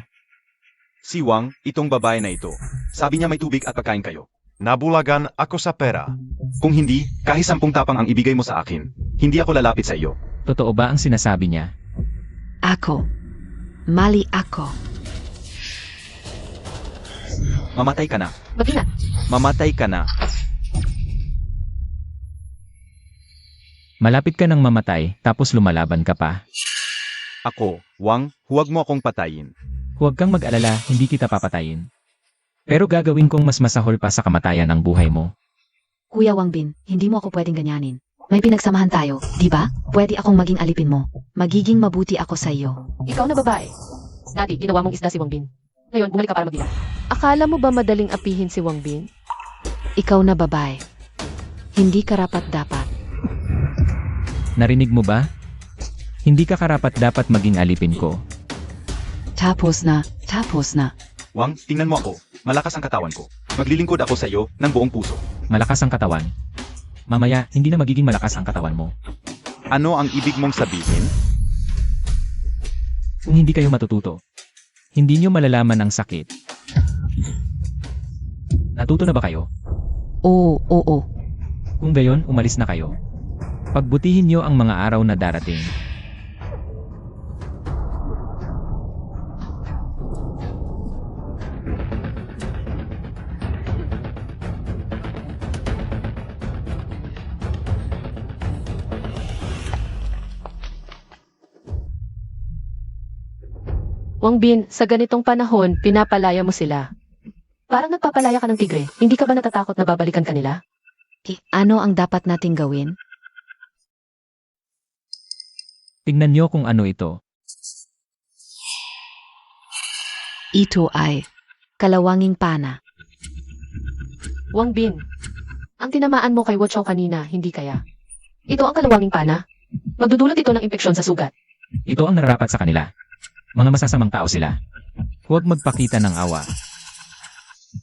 Si Wang, itong babae na ito. Sabi niya may tubig at pagkain kayo. Nabulagan ako sa pera. Kung hindi, kahit 10 tapang ang ibigay mo sa akin, hindi ako lalapit sa iyo. Totoo ba ang sinasabi niya? Ako. Mali ako. Mamatay ka na. Mag-ingat. Mamatay ka na. Malapit ka ng mamatay, tapos lumalaban ka pa. Ako, Wang, huwag mo akong patayin. Huwag kang mag-alala, hindi kita papatayin. Pero gagawin kong mas masahol pa sa kamatayan ang buhay mo. Kuya Wang Bin, hindi mo ako pwedeng ganyanin. May pinagsamahan tayo, di ba? Pwede akong maging alipin mo. Magiging mabuti ako sa iyo. Ikaw na babae. Dati, ginawa mong isda si Wang Bin. Ngayon, bumalik ka para magdila. Akala mo ba madaling apihin si Wang Bin? Ikaw na babae. Hindi karapat-dapat. Narinig mo ba? Hindi ka karapat-dapat maging alipin ko. Tapos na. Tapos na. Wang, tingnan mo ako. Malakas ang katawan ko. Maglilingkod ako sa iyo ng buong puso. Malakas ang katawan. Mamaya, hindi na magiging malakas ang katawan mo. Ano ang ibig mong sabihin? Kung hindi kayo matututo, hindi nyo malalaman ang sakit. Natuto na ba kayo? Oo. Kung gayon, umalis na kayo. Pagbutihin nyo ang mga araw na darating. Wang Bin, sa ganitong panahon, pinapalaya mo sila. Parang nagpapalaya ka ng tigre. Hindi ka ba natatakot na babalikan ka nila? Ano ang dapat nating gawin? Tignan nyo kung ano ito. Ito ay kalawanging pana. Wang Bin, ang tinamaan mo kay Wo Chao kanina, hindi kaya. Ito ang kalawanging pana. Magdudulot ito ng impeksyon sa sugat. Ito ang nararapat sa kanila. Mga masasamang tao sila. Huwag magpakita ng awa.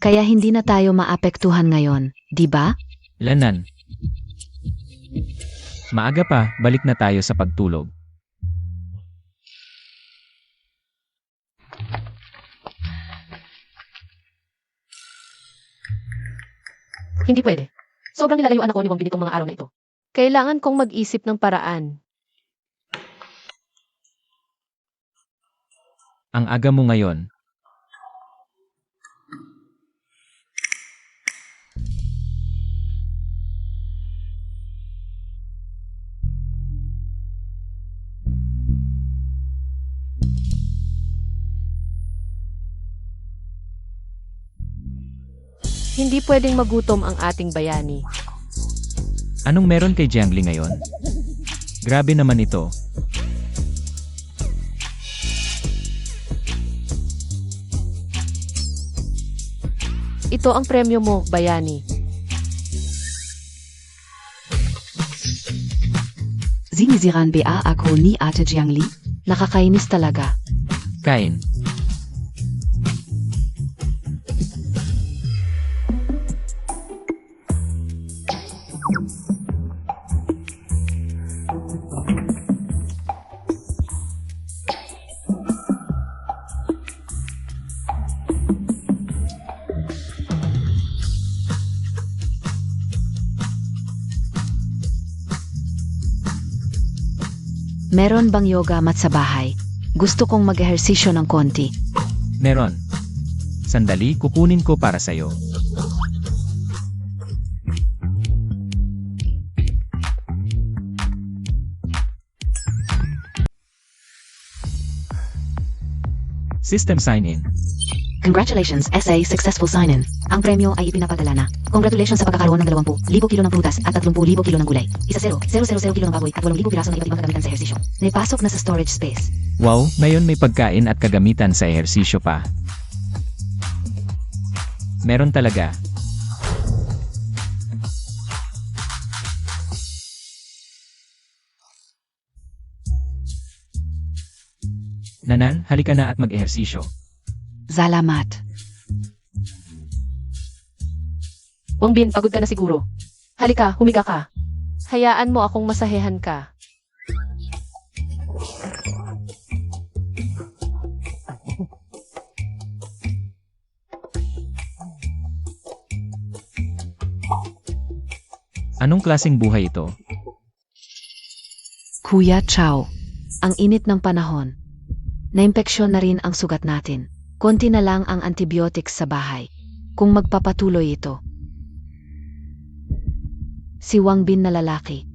Kaya hindi na tayo maapektuhan ngayon, di ba? Lanan. Maaga pa, balik na tayo sa pagtulog. Hindi pwede. Sobrang nilalayuan ako ni Wang Bin itong mga araw na ito. Kailangan kong mag-isip ng paraan. Ang aga mo ngayon. Hindi pwedeng magutom ang ating bayani. Anong meron kay Jiangli ngayon? Grabe naman ito. Ito ang premyo mo, bayani. Sinisiran ba ako ni Ate Jiangli? Nakakainis talaga. Kain. Meron bang yoga mat sa bahay? Gusto kong mag-ehersisyo ng konti. Meron. Sandali, kukunin ko para sa'yo. System sign-in. Congratulations, SA successful sign-in. Ang premyo ay ipinapadala na. Congratulations sa pagkakaroon ng 20,000 kilo ng prutas at 30,000 kilo ng gulay. 1,000 kilo ng baboy at 8,000 piraso ng iba't ibang kagamitan sa ehersisyo. Naipasok na sa storage space. Wow, ngayon may pagkain at kagamitan sa ehersisyo pa. Meron talaga. Nanan, halika na at mag-ehersisyo. Salamat. Wang Bin, pagod ka na siguro. Halika, humiga ka. Hayaan mo akong masahehan ka. Anong klaseng buhay ito? Kuya Chow. Ang init ng panahon. Naimpeksyon na rin ang sugat natin. Konti na lang ang antibiotics sa bahay. Kung magpapatuloy ito. Si Wang Bin na lalaki.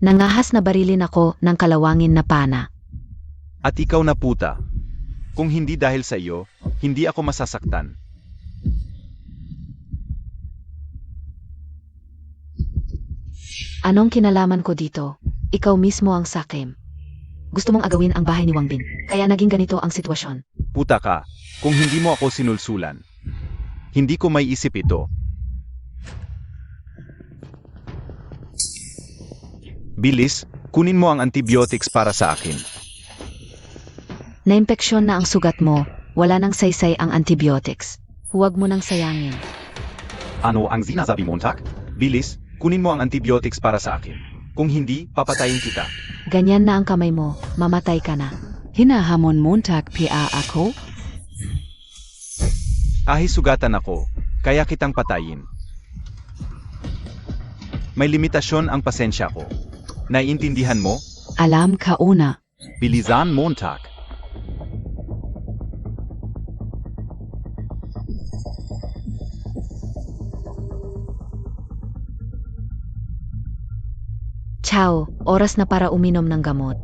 Nangahas na barilin ako ng kalawangin na pana. At ikaw na puta. Kung hindi dahil sa iyo, hindi ako masasaktan. Anong kinalaman ko dito? Ikaw mismo ang sakim. Gusto mong agawin ang bahay ni Wang Bin, kaya naging ganito ang sitwasyon. Puta ka, kung hindi mo ako sinulsulan. Hindi ko may isip ito. Bilis, kunin mo ang antibiotics para sa akin. Naimpeksyon na ang sugat mo, wala nang saysay ang antibiotics. Huwag mo nang sayangin. Ano ang sinasabi mo, Montag? Bilis, kunin mo ang antibiotics para sa akin. Kung hindi, papatayin kita. Ganyan na ang kamay mo, mamatay ka na. Hinahamon Montag pa ako? Kahit sugatan ako, kaya kitang patayin. May limitasyon ang pasensya ko. Naiintindihan mo? Alam ka una. Bilisan, Montag. Chow, oras na para uminom ng gamot.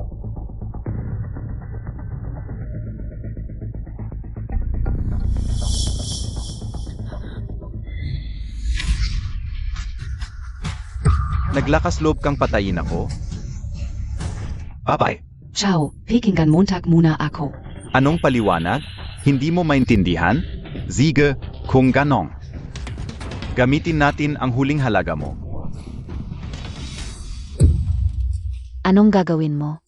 Naglakas loob kang patayin ako? Babay. Chow, pakinggan Montag muna ako. Anong paliwanag? Hindi mo maintindihan? Sige, kung ganong. Gamitin natin ang huling halaga mo. Anong gagawin mo?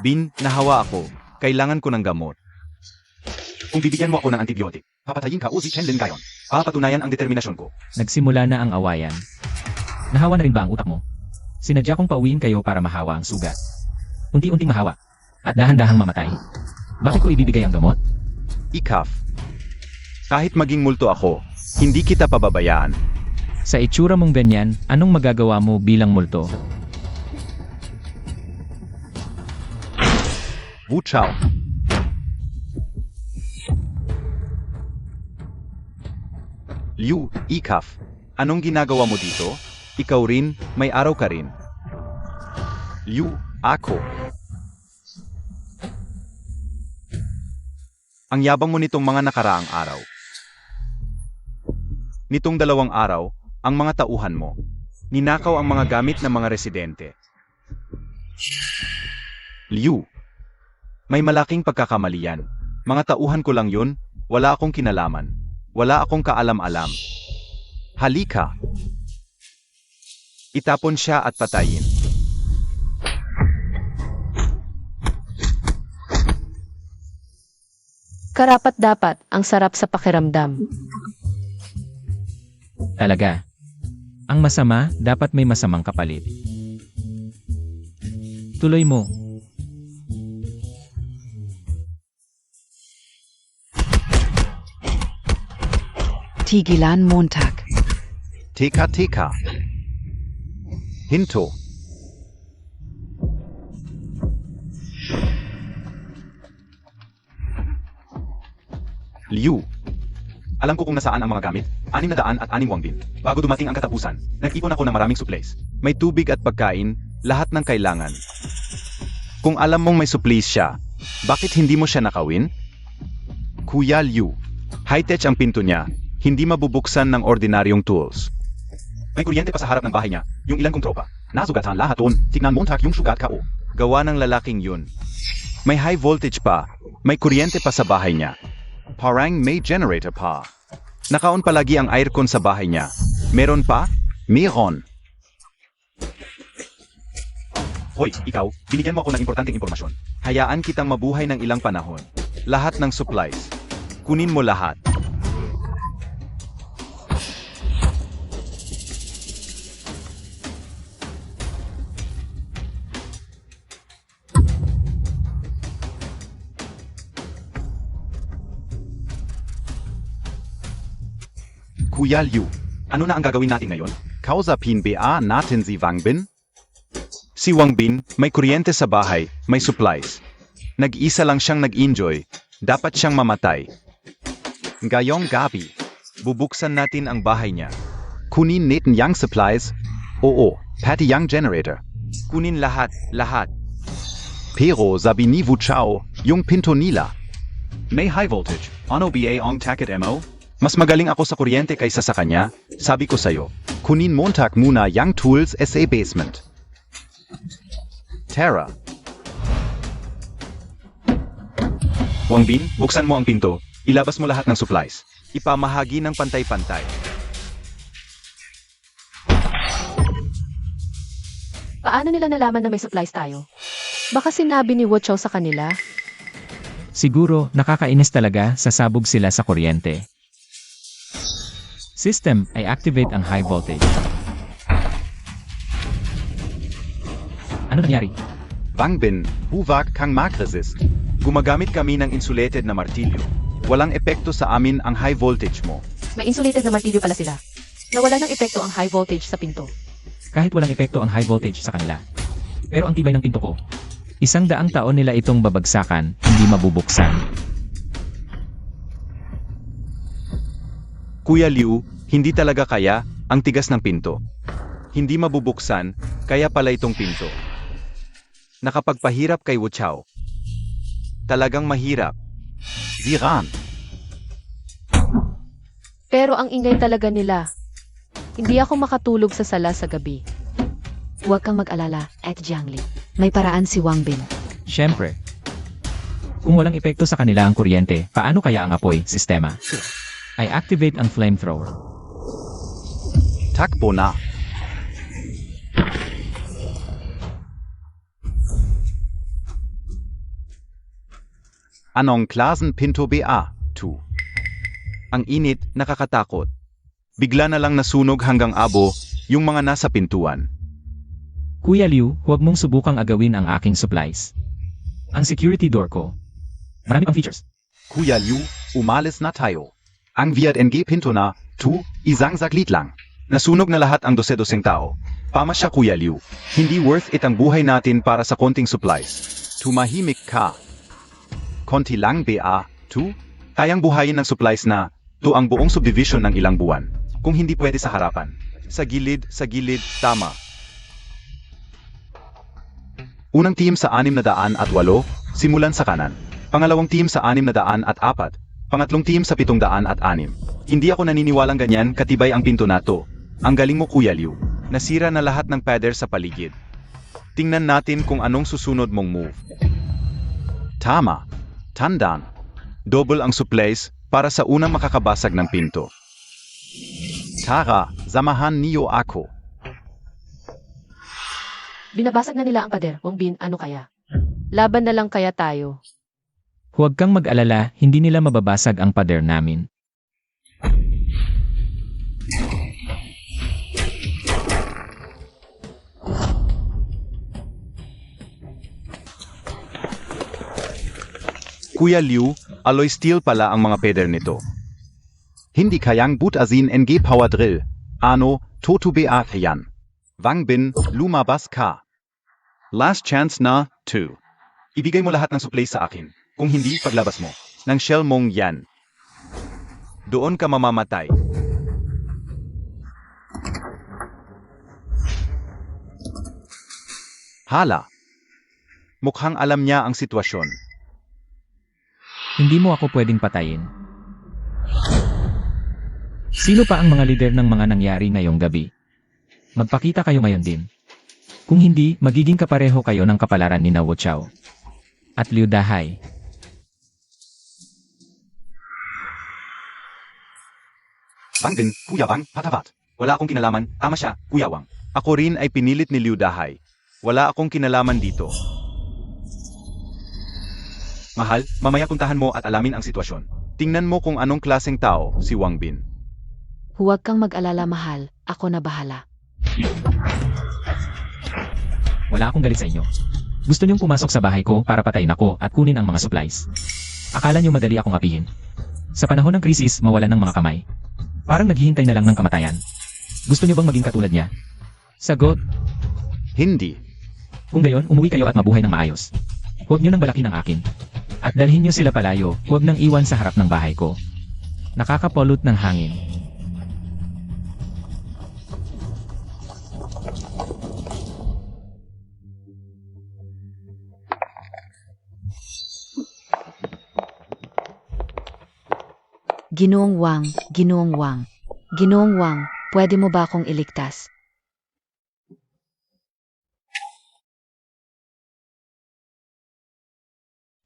Bin, nahawa ako. Kailangan ko ng gamot. Kung bibigyan mo ako ng antibiotic, papatayin ka o si Chen Lin gayon. Papatunayan ang determinasyon ko. Nagsimula na ang awayan. Nahawa na rin ba ang utak mo? Sinadya kong pauwiin kayo para mahawa ang sugat. Unti-unting mahawa. At dahan-dahang mamatay. Bakit ko ibibigay ang gamot? Ikaf. Kahit maging multo ako, hindi kita pababayaan. Sa itsura mong ganyan, anong magagawa mo bilang multo? Wu Chao. Liu, Ikaf. Anong ginagawa mo dito? Ikaw rin, may araw ka rin. Liu, ako. Ang yabang mo nitong mga nakaraang araw. Nitong 2 araw, ang mga tauhan mo. Ninakaw ang mga gamit ng mga residente. Liu. May malaking pagkakamali yan. Mga tauhan ko lang yun, wala akong kinalaman. Wala akong kaalam-alam. Halika. Itapon siya at patayin. Karapat-dapat, ang sarap sa pakiramdam. Talaga. Ang masama, dapat may masamang kapalit. Tuloy mo. Tigilan Montag. Teka. Hinto. Liu. Alam ko kung nasaan ang mga gamit. 606 Wang Bin. Bago dumating ang katapusan, nag-ipon ako ng maraming supplies. May tubig at pagkain, lahat ng kailangan. Kung alam mong may supplies siya, bakit hindi mo siya nakawin? Kuya Liu. High-tech ang pinto niya. Hindi mabubuksan ng ordinaryong tools. May kuryente pa sa harap ng bahay niya. Yung ilan kong tropa. Nasugatan lahat doon. Tignan Montag yung sugat ka o. Gawa ng lalaking yun. May high voltage pa. May kuryente pa sa bahay niya. Parang may generator pa. Naka-on palagi ang aircon sa bahay niya. Meron pa? Meron. Hoy, ikaw, binigyan mo ako ng importanteng impormasyon. Hayaan kitang mabuhay ng ilang panahon. Lahat ng supplies. Kunin mo lahat. Kuya Liu, ano na ang gagawin natin ngayon? Kausapin ba natin si Wang Bin? Si Wang Bin, may kuryente sa bahay, may supplies. Nag-isa lang siyang nag-enjoy, dapat siyang mamatay. Ngayong gabi, bubuksan natin ang bahay niya. Kunin natin yang supplies, oo, pati yang generator. Kunin lahat. Pero sabi ni Wu Chao, yung pinto nila. May high voltage, ano ba ang takit mo? Mas magaling ako sa kuryente kaysa sa kanya, sabi ko sa'yo. Kunin montak muna yang tools sa basement. Tara. Wang Bin, buksan mo ang pinto. Ilabas mo lahat ng supplies. Ipamahagi ng pantay-pantay. Paano nila nalaman na may supplies tayo? Baka sinabi ni Wu Chao sa kanila. Siguro, nakakainis talaga, sasabog sila sa kuryente. System ay activate ang high voltage. Ano nangyari? Wang Bin, huwag kang mag-resist. Gumagamit kami ng insulated na martilyo. Walang epekto sa amin ang high voltage mo. May insulated na martilyo pala sila. Nawala ng epekto ang high voltage sa pinto. Kahit walang epekto ang high voltage sa kanila. Pero ang tibay ng pinto ko. 100 taon nila itong babagsakan, hindi mabubuksan. Kuya Liu, hindi talaga kaya ang tigas ng pinto. Hindi mabubuksan, kaya pala itong pinto. Nakapagpahirap kay Wu Chao. Talagang mahirap. Ziran. Pero ang ingay talaga nila. Hindi ako makatulog sa sala sa gabi. Huwag kang mag-alala, at Jiangli. May paraan si Wang Bin. Siyempre. Kung walang epekto sa kanila ang kuryente, paano kaya ang apoy, sistema? I activate ang flamethrower. Takbo na. Anong klaseng pinto ba? 2. Ang init, nakakatakot. Bigla na lang nasunog hanggang abo yung mga nasa pintuan. Kuya Liu, huwag mong subukang agawin ang aking supplies. Ang security door ko. Marami pang features. Kuya Liu, umalis na tayo. Ang VNG pinto na, 2, isang saglit lang. Nasunog na lahat ang 12 tao. Pamasya Kuya Liu. Hindi worth it ang buhay natin para sa konting supplies. Tumahimik ka. Konti lang ba, 2? Kayang buhayin ng supplies na, to ang buong subdivision ng ilang buwan. Kung hindi pwede sa harapan. Sa gilid, tama. Unang team sa 608, simulan sa kanan. Pangalawang team sa 604, pangatlong team sa 706. Hindi ako naniniwalang ganyan katibay ang pinto na to. Ang galing mo Kuya Liu. Nasira na lahat ng pader sa paligid. Tingnan natin kung anong susunod mong move. Tama. Tandaan. Double ang supplies para sa unang makakabasag ng pinto. Tara, samahan niyo ako. Binabasag na nila ang pader. Wang Bin, ano kaya? Laban na lang kaya tayo. Huwag kang mag-alala, hindi nila mababasag ang pader namin. Kuya Liu, alloy steel pala ang mga pader nito. Hindi kayang butasin NG power drill. Ano, toto ba yan. Wang Bin, lumabas ka. Last chance na, 2. Ibigay mo lahat ng supplies sa akin. Kung hindi, paglabas mo. Ng shell mong yan. Doon ka mamamatay. Hala. Mukhang alam niya ang sitwasyon. Hindi mo ako pwedeng patayin. Sino pa ang mga lider ng mga nangyari ngayong gabi? Magpakita kayo ngayon din. Kung hindi, magiging kapareho kayo ng kapalaran ni Wu Chao at Liu Dahai. Wang Bin, Kuya Wang, patapat. Wala akong kinalaman, tama siya, Kuya Wang. Ako rin ay pinilit ni Liu Dahai. Wala akong kinalaman dito. Mahal, mamaya puntahan mo at alamin ang sitwasyon. Tingnan mo kung anong klaseng tao si Wang Bin. Huwag kang mag-alala mahal, ako na bahala. Wala akong galit sa inyo. Gusto niyong pumasok sa bahay ko para patayin ako at kunin ang mga supplies. Akala niyo madali akong apihin. Sa panahon ng krisis, mawalan ng mga kamay. Parang naghihintay na lang ng kamatayan. Gusto niyo bang maging katulad niya? Sagot, Hindi. kung gayon, umuwi kayo at mabuhay ng maayos. Huwag niyo nang balakin ang akin. At dalhin niyo sila palayo, huwag nang iwan sa harap ng bahay ko. Nakakapolut ng hangin. Ginoong Wang, Ginoong Wang. Ginoong Wang, pwede mo ba akong iligtas?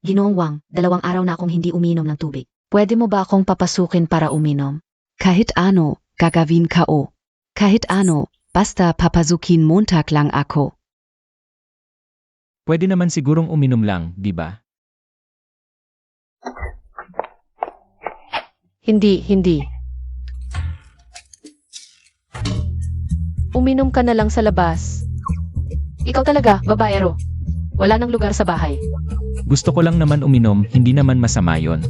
Ginoong Wang, 2 araw na akong hindi uminom ng tubig. Pwede mo ba akong papasukin para uminom? Kahit ano, gagawin ko. Kahit ano, basta papasukin Montag lang ako. Pwede naman sigurong uminom lang, di ba? Hindi. Uminom ka na lang sa labas. Ikaw talaga, babaero. Wala nang lugar sa bahay. Gusto ko lang naman uminom, hindi naman masama yon.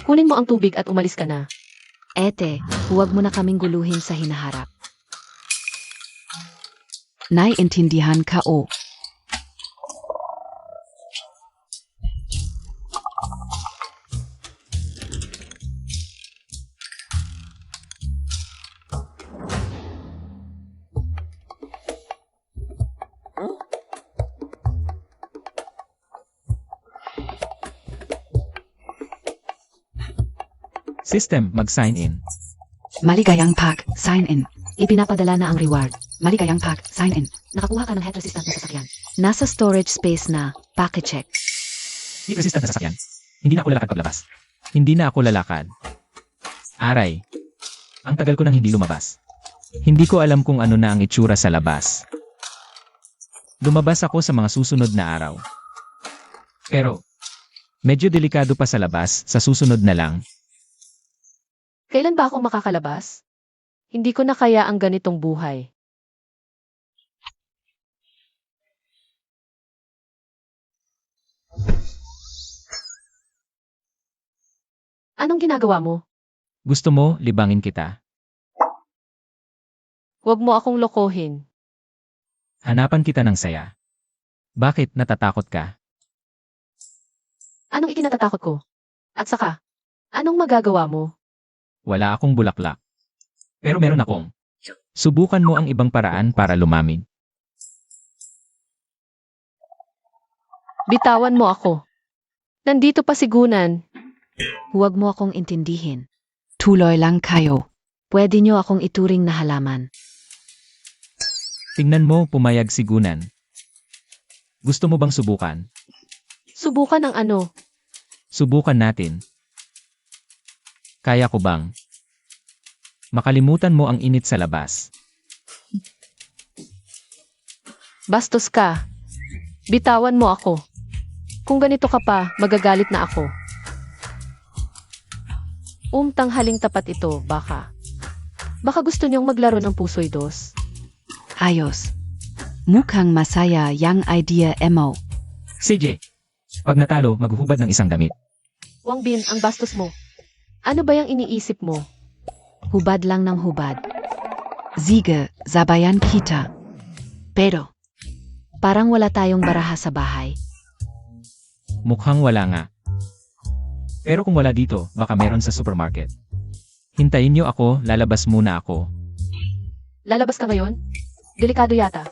Kunin mo ang tubig at umalis ka na. Ete, huwag mo na kaming guluhin sa hinaharap. Naiintindihan ko. System, mag-sign in. Maligayang sign in. Ipinapadala na ang reward. Maligayang sign in. Nakakuha ka ng head resistant na sasakyan. Nasa storage space na, pakicheck. Heat resistant na sasakyan. Hindi na ako lalakad paglabas. Hindi na ako lalakad. Aray. Ang tagal ko nang hindi lumabas. Hindi ko alam kung ano na ang itsura sa labas. Lumabas ako sa mga susunod na araw. Pero, medyo delikado pa sa labas, sa susunod na lang. Kailan ba ako makakalabas? Hindi ko na kaya ang ganitong buhay. Anong ginagawa mo? Gusto mo, libangin kita. Huwag mo akong lokohin. Hanapan kita ng saya. Bakit natatakot ka? Anong ikinatatakot ko? At saka, anong magagawa mo? Wala akong bulaklak. Pero meron akong. Subukan mo ang ibang paraan para lumamig. Bitawan mo ako. Nandito pa si Gunan. Huwag mo akong intindihin. Tuloy lang kayo. Pwede niyo akong ituring na halaman. Tingnan mo, pumayag si Gunan. Gusto mo bang subukan? Subukan ang ano? Subukan natin. Kaya ko bang? Makalimutan mo ang init sa labas. Bastos ka. Bitawan mo ako. Kung ganito ka pa, magagalit na ako. Tanghaling tapat ito, baka. Baka gusto niyong maglaro ng puso'y dos. Ayos. Mukhang masaya yang idea mo. CJ, pag natalo, maghuhubad ng isang damit. Wang Bin, ang bastos mo. Ano ba yung iniisip mo? Hubad lang ng hubad. Sige, sabayan kita. Pero, parang wala tayong baraha sa bahay. Mukhang wala nga. Pero kung wala dito, baka meron sa supermarket. Hintayin niyo ako, lalabas muna ako. Lalabas ka ngayon? Delikado yata.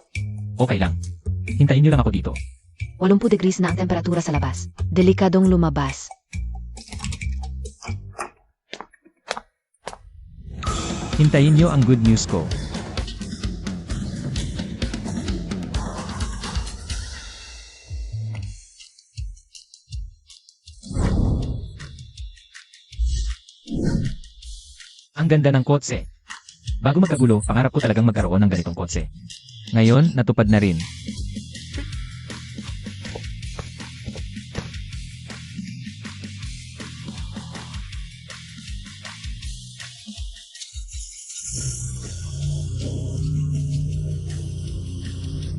Okay lang. Hintayin niyo lang ako dito. 80 degrees na ang temperatura sa labas. Delikadong lumabas. Hintayin niyo ang good news ko. Ang ganda ng kotse. Bago magkagulo, pangarap ko talagang magkaroon ng ganitong kotse. Ngayon, natupad na rin.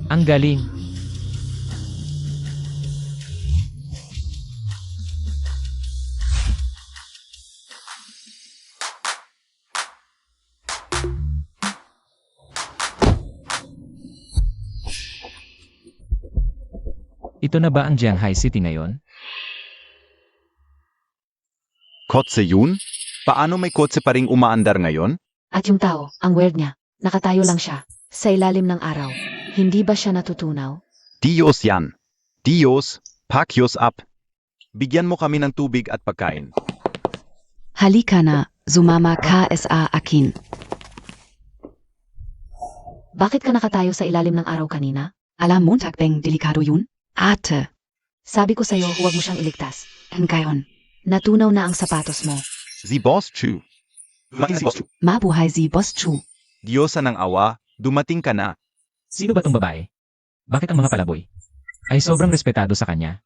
Ang galing. Ito na ba ang Jianghai City ngayon? Kotse yun? Paano may kotse pa ring umaandar ngayon? At yung tao, ang weird niya. Nakatayo lang siya. Sa ilalim ng araw. Hindi ba siya natutunaw? Diyos yan. Diyos, pakyos up. Bigyan mo kami ng tubig at pagkain. Halika na, sumama ka sa akin. Bakit ka nakatayo sa ilalim ng araw kanina? Alam Montag bang delikado yun? Ate, Sabi ko sa'yo, huwag mo siyang iligtas. ngayon, Natunaw na ang sapatos mo. Si Boss Chu. Dumating si Boss Chu. mabuhay si Boss Chu. Diyosa ng awa, dumating ka na. Sino ba tong babae? Bakit ang mga palaboy ay sobrang respetado sa kanya?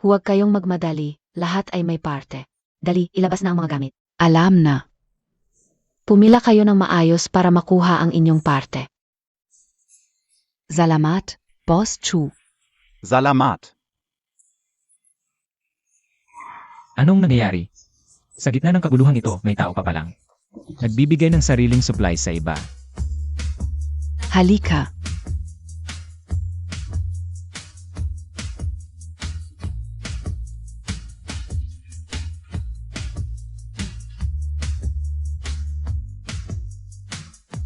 Huwag kayong magmadali. Lahat ay may parte. Dali, ilabas na ang mga gamit. Alam na, Pumila kayo ng maayos para makuha ang inyong parte. salamat, Boss Chu. Salamat. Anong nangyayari? Sa gitna ng kaguluhan ito, may tao pa palang nagbibigay ng sariling supplies sa iba. Halika,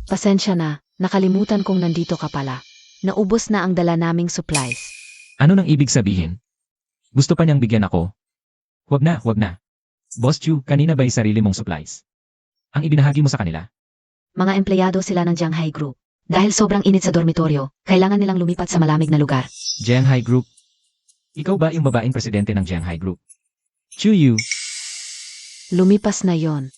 Pasensya na, nakalimutan kong nandito ka pala. Naubos na ang dala naming supplies. Ano nang ibig sabihin? Gusto pa niyang bigyan ako? Wag na, wag na. Boss Chu, kanina ba'y sarili mong supplies? Ang ibinahagi mo sa kanila? Mga empleyado sila ng Jianghai Group. Dahil sobrang init sa dormitoryo, kailangan nilang lumipat sa malamig na lugar. Jianghai Group. Ikaw ba yung babaeng presidente ng Jianghai Group? Chu Yu, Lumipas na yon.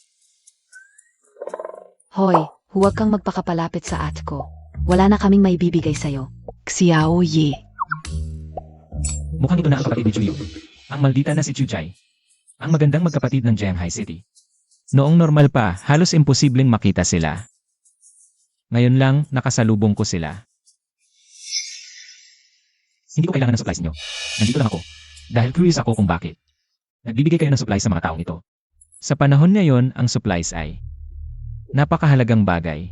Hoy, huwag kang magpakapalapit sa ate ko. Wala na kaming may bibigay sa'yo. Xiao Ye. mukhang ito na ang kapatid ni Chu Yu. Ang maldita na si Chu Chai. Ang magandang magkapatid ng Jianghai City. Noong normal pa, halos imposibleng makita sila. Ngayon lang, nakasalubong ko sila. Hindi ko kailangan ng supplies niyo. Nandito lang ako. Dahil curious ako kung bakit. Nagbibigay kayo ng supplies sa mga taong ito. Sa panahon ngayon, ang supplies ay napakahalagang bagay.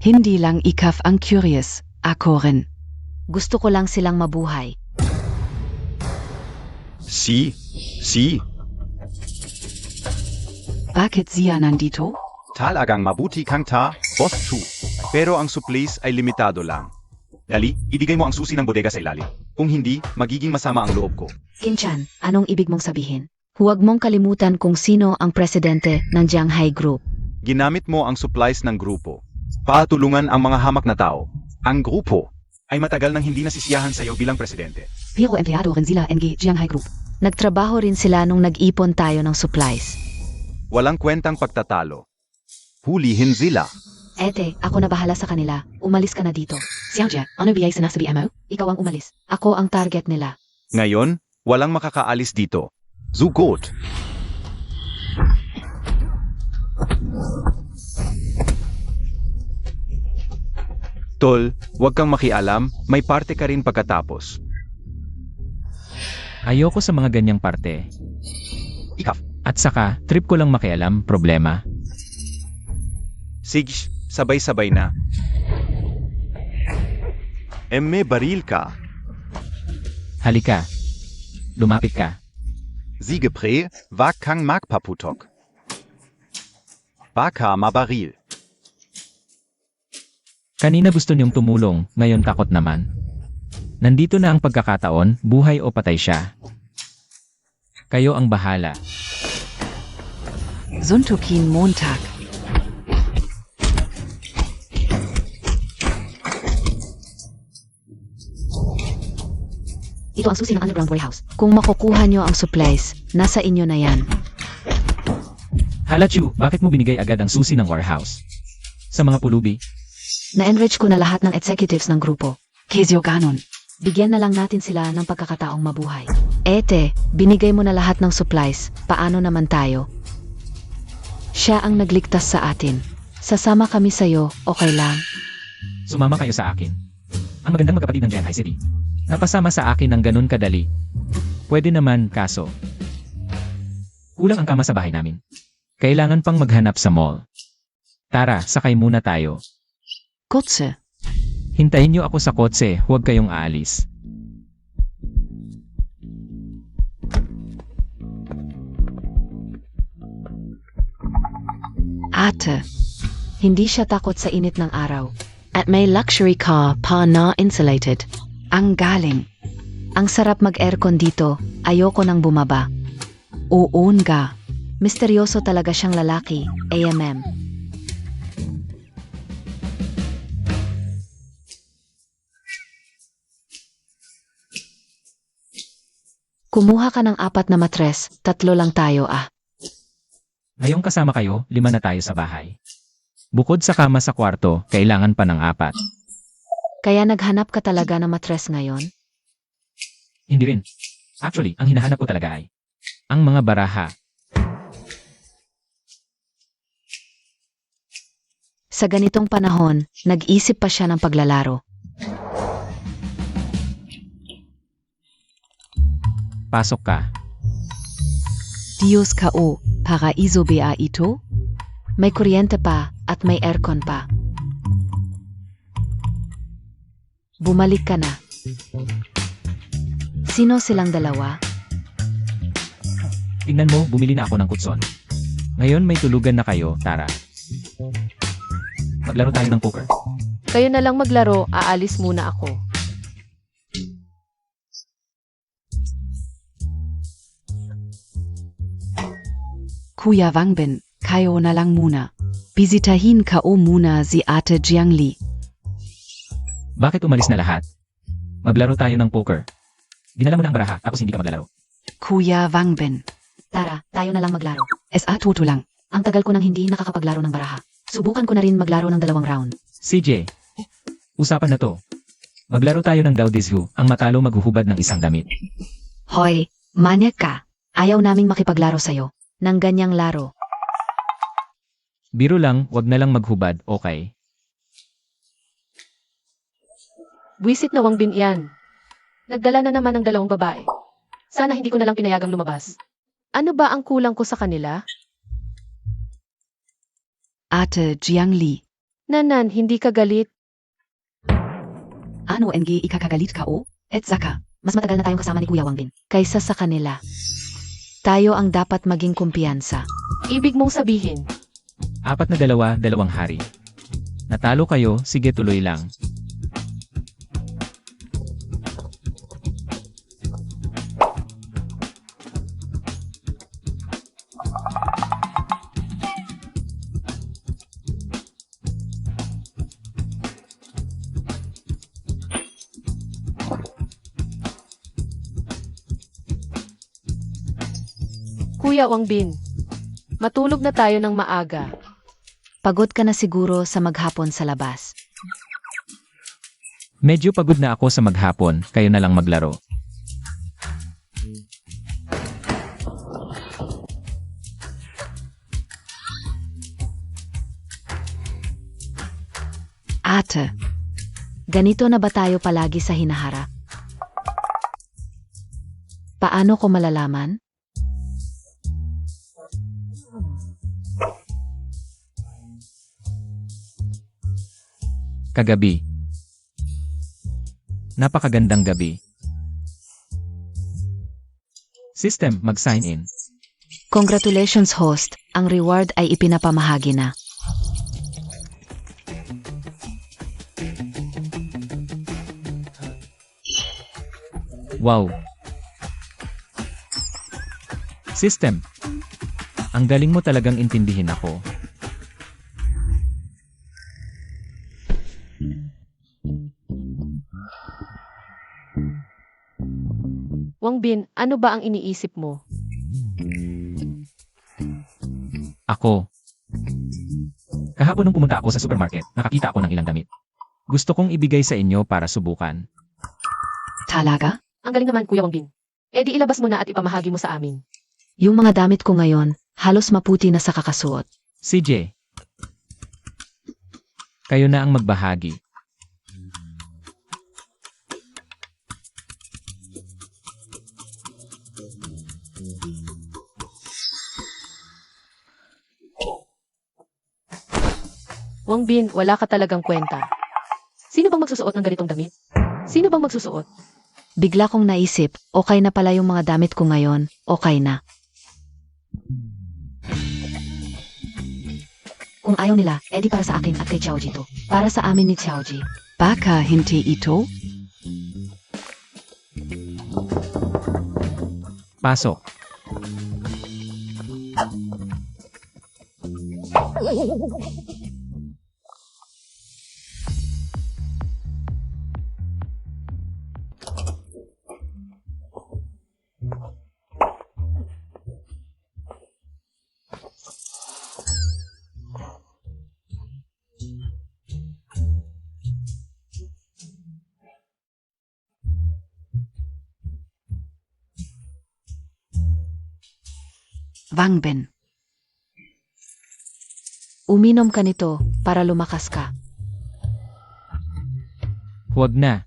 Hindi lang ikaw ang curious, ako rin. Gusto ko lang silang mabuhay. Si. Bakit siya nandito? Talagang mabuti kang ta, Boss Chu. Pero ang supplies ay limitado lang. Dali, ibigay mo ang susi ng bodega sa ilalim. Kung hindi, magiging masama ang loob ko. Kinchan, anong ibig mong sabihin? Huwag mong kalimutan kung sino ang presidente ng Jianghai Group. Ginamit mo ang supplies ng grupo. Patulungan ang mga hamak na tao. Ang grupo ay matagal nang hindi nasisiyahan sa iyo bilang presidente. Pero empleyado rin sila ng Jianghai Group. Nagtrabaho rin sila nung nag-ipon tayo ng supplies. Walang kwentang pagtatalo. Hulihin sila. Ete, ako na bahala sa kanila. Umalis ka na dito. Xiaojia, ano biyay sinasabi mo? Ikaw ang umalis. Ako ang target nila. Ngayon, walang makakaalis dito. Zugot. Tol, huwag kang makialam, may parte ka rin pagkatapos. Ayoko sa mga ganyang parte. Ikaw. At saka, trip ko lang makialam, problema. Sige, sabay-sabay na. Emme baril ka. Halika. Lumapit ka. Siegepre, wag kang magpaputok. Baka mabaril. Kanina gusto niyong tumulong, ngayon takot naman. Nandito na ang pagkakataon, buhay o patay siya. Kayo ang bahala. Suntukin Montag. Ito ang susi ng underground warehouse. Kung makukuha nyo ang supplies, nasa inyo na yan. Hala Chu, bakit mo binigay agad ang susi ng warehouse? Sa mga pulubi? Na-enrich ko na lahat ng executives ng grupo. Kesyo ganon. Bigyan na lang natin sila ng pagkakataong mabuhay. Ete, binigay mo na lahat ng supplies. Paano naman tayo? Siya ang nagligtas sa atin. Sasama kami sa'yo, okay lang? Sumama kayo sa akin. Ang magandang magkapatid ng Jianghai City. Napasama sa akin ng ganun kadali. Pwede naman, kaso. Kulang ang kama sa bahay namin. Kailangan pang maghanap sa mall. Tara, sakay muna tayo. Kotse. Hintayin niyo ako sa kotse, huwag kayong aalis. Ate, Hindi siya takot sa init ng araw. at may luxury car pa na insulated. Ang galing. Ang sarap mag-aircon dito, ayoko nang bumaba. Oo nga. Misteryoso talaga siyang lalaki, AMM. Kumuha ka ng 4 na matres, 3 lang tayo ah. Ngayong kasama kayo, 5 na tayo sa bahay. Bukod sa kama sa kwarto, kailangan pa ng 4. Kaya naghanap ka talaga ng matres ngayon? Hindi rin. Actually, ang hinahanap ko talaga ay ang mga baraha. Sa ganitong panahon, nag-isip pa siya ng paglalaro. Pasok ka. Dios ko, paraiso ba ito? May kuryente pa at may aircon pa. Bumalik ka na. Sino silang dalawa? Tingnan mo, bumili na ako ng kutson. Ngayon may tulugan na kayo, Tara. Maglaro tayo ng poker. Kayo na lang maglaro, aalis muna ako. Kuya Wangbin, kayo na lang muna. Bisitahin ko muna si Ate Jiangli. Bakit umalis na lahat? Maglaro tayo ng poker. Dinala mo na ang baraha, tapos hindi ka maglalaro. Kuya Wangbin, Tara, tayo na lang maglaro. sa totoo lang. Ang tagal ko nang hindi nakakapaglaro ng baraha. Subukan ko na rin maglaro ng 2 round. CJ, usapan na to. Maglaro tayo ng Gaudis Who, ang matalo maghuhubad ng isang damit. Hoy, manyak ka. Ayaw naming makipaglaro sa'yo. Nang ganyang laro. Biro lang, wag na lang maghubad, okay? Buwisit na Wangbin yan. Nagdala na naman ng 2 babae. Sana hindi ko na lang pinayagang lumabas. Ano ba ang kulang ko sa kanila? Ate Jiangli, Nanan, hindi ka galit. ano ang ikakagalit ka o? Et saka, Mas matagal na tayong kasama ni Kuya Wangbin kaysa sa kanila. Tayo ang dapat maging kumpiyansa. Ibig mong sabihin, 4 na 2, 2 hari. Natalo kayo, sige tuloy lang. Kuya Wangbin, matulog na tayo ng maaga. Pagod ka na siguro sa maghapon sa labas. Medyo pagod na ako sa maghapon, kayo na lang maglaro. Ate, Ganito na ba tayo palagi sa hinaharap? Paano ko malalaman? Kagabi. Napakagandang gabi. System, mag-sign in. Congratulations host, ang reward ay ipinapamahagi na. Wow. System. Ang galing mo talagang intindihin ako. Wangbin, ano ba ang iniisip mo? Ako. Kahapon nung pumunta ako sa supermarket, nakakita ako ng ilang damit. Gusto kong ibigay sa inyo para subukan. talaga? Ang galing naman, Kuya Wangbin. E di ilabas mo na at ipamahagi mo sa amin. Yung mga damit ko ngayon, halos maputi na sa kakasuot. CJ. Kayo na ang magbahagi. Wangbin, wala ka talagang kwenta. Sino bang magsusuot ng ganitong damit? Sino bang magsusuot? Bigla kong naisip, okay na pala yung mga damit ko ngayon, okay na. Kung ayaw nila, edi para sa akin at kay Xiaoji to. Para sa amin ni Xiaoji. Baka hindi ito? Pasok. Wang Bin. Uminom ka nito para lumakas ka. Huwag na.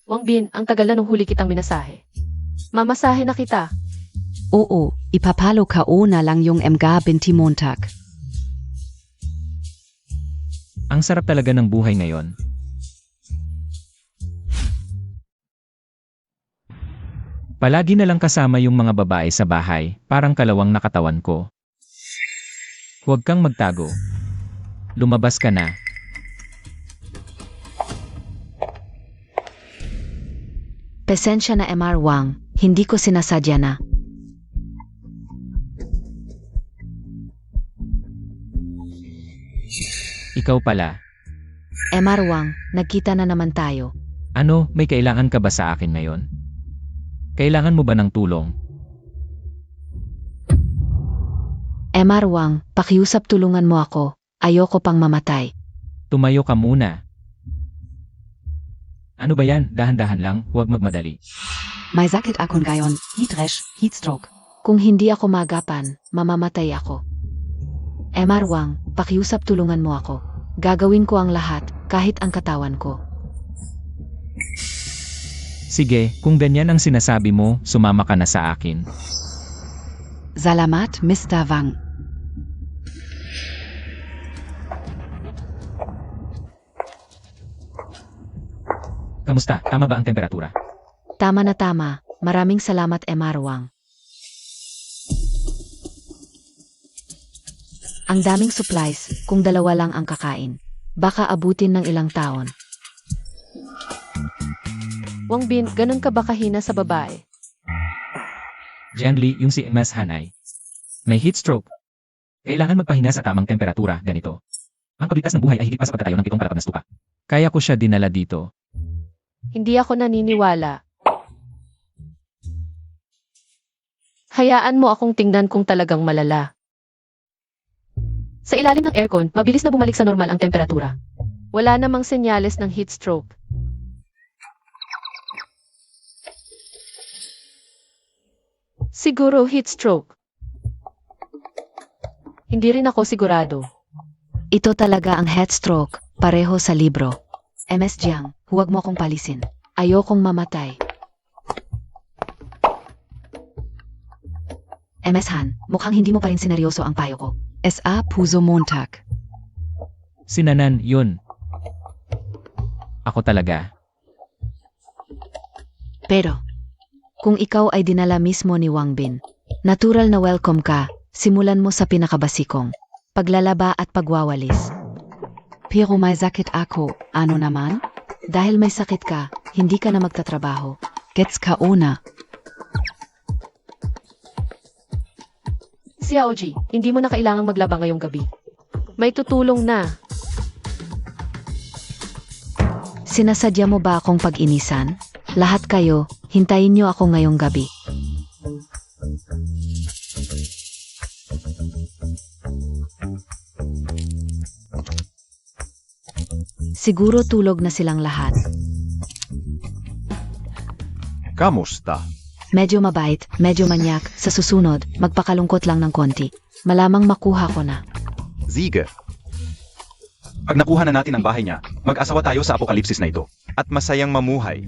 Wang Bin, ang tagal na nung huli kitang minasahe. Mamasahe na kita. Oo, ipapalo ka na lang yung mga binti Montag. Ang sarap talaga ng buhay ngayon. Palagi na lang kasama yung mga babae sa bahay, parang kalawang nakatawan ko. Huwag kang magtago. Lumabas ka na. Pasensya na MR Wang, hindi ko sinasadya na. Ikaw pala. MR Wang, nagkita na naman tayo. Ano, may kailangan ka ba sa akin ngayon? Kailangan mo ba ng tulong? MR Wang, pakiusap tulungan mo ako. Ayoko pang mamatay. Tumayo ka muna. Ano ba yan? Dahan-dahan lang, huwag magmadali. May sakit ako ngayon, heat rash, heat stroke. Kung hindi ako magapan, mamamatay ako. MR Wang, pakiusap tulungan mo ako. Gagawin ko ang lahat, kahit ang katawan ko. Sige, kung ganyan ang sinasabi mo, sumama ka na sa akin. Salamat, Mr. Wang. Kamusta? Tama ba ang temperatura? Tama na tama. Maraming salamat MR Wang. Ang daming supplies, kung dalawa lang ang kakain. Baka abutin ng ilang taon. Wang Bin, ganun ka ba kahina sa babae? Jiangli, yung si MS Hanay. May heat stroke. Kailangan magpahina sa tamang temperatura, ganito. Ang pagligtas ng buhay ay higit pa sa pagtatayo ng 7 palapag na stupa. Kaya ko siya dinala dito. Hindi ako naniniwala. Hayaan mo akong tingnan kung talagang malala. Sa ilalim ng aircon, mabilis na bumalik sa normal ang temperatura. Wala namang senyales ng heat stroke. Siguro heat stroke. Hindi rin ako sigurado. Ito talaga ang head stroke, pareho sa libro. MS Jiang, huwag mo akong palisin. Ayokong mamatay. MS Han, mukhang hindi mo pa rin sineryoso ang payo ko. SA Puso Montag. Sinanan, yun. Ako talaga. Pero, kung ikaw ay dinala mismo ni Wang Bin, natural na welcome ka, simulan mo sa pinakabasikong, paglalaba at pagwawalis. Pero may sakit ako, ano naman? Dahil may sakit ka, hindi ka na magtatrabaho. Gets ka na. Xiaoji, hindi mo na kailangang maglaba ngayong gabi. May tutulong na. Sinasadya mo ba akong pag-inisan? Lahat kayo, hintayin niyo ako ngayong gabi. Siguro tulog na silang lahat. Kamusta? Medyo mabait, medyo manyak, sa susunod, magpakalungkot lang ng konti. Malamang makuha ko na. Sige. Pag nakuha na natin ang bahay niya, mag-asawa tayo sa apokalipsis na ito. At masayang mamuhay.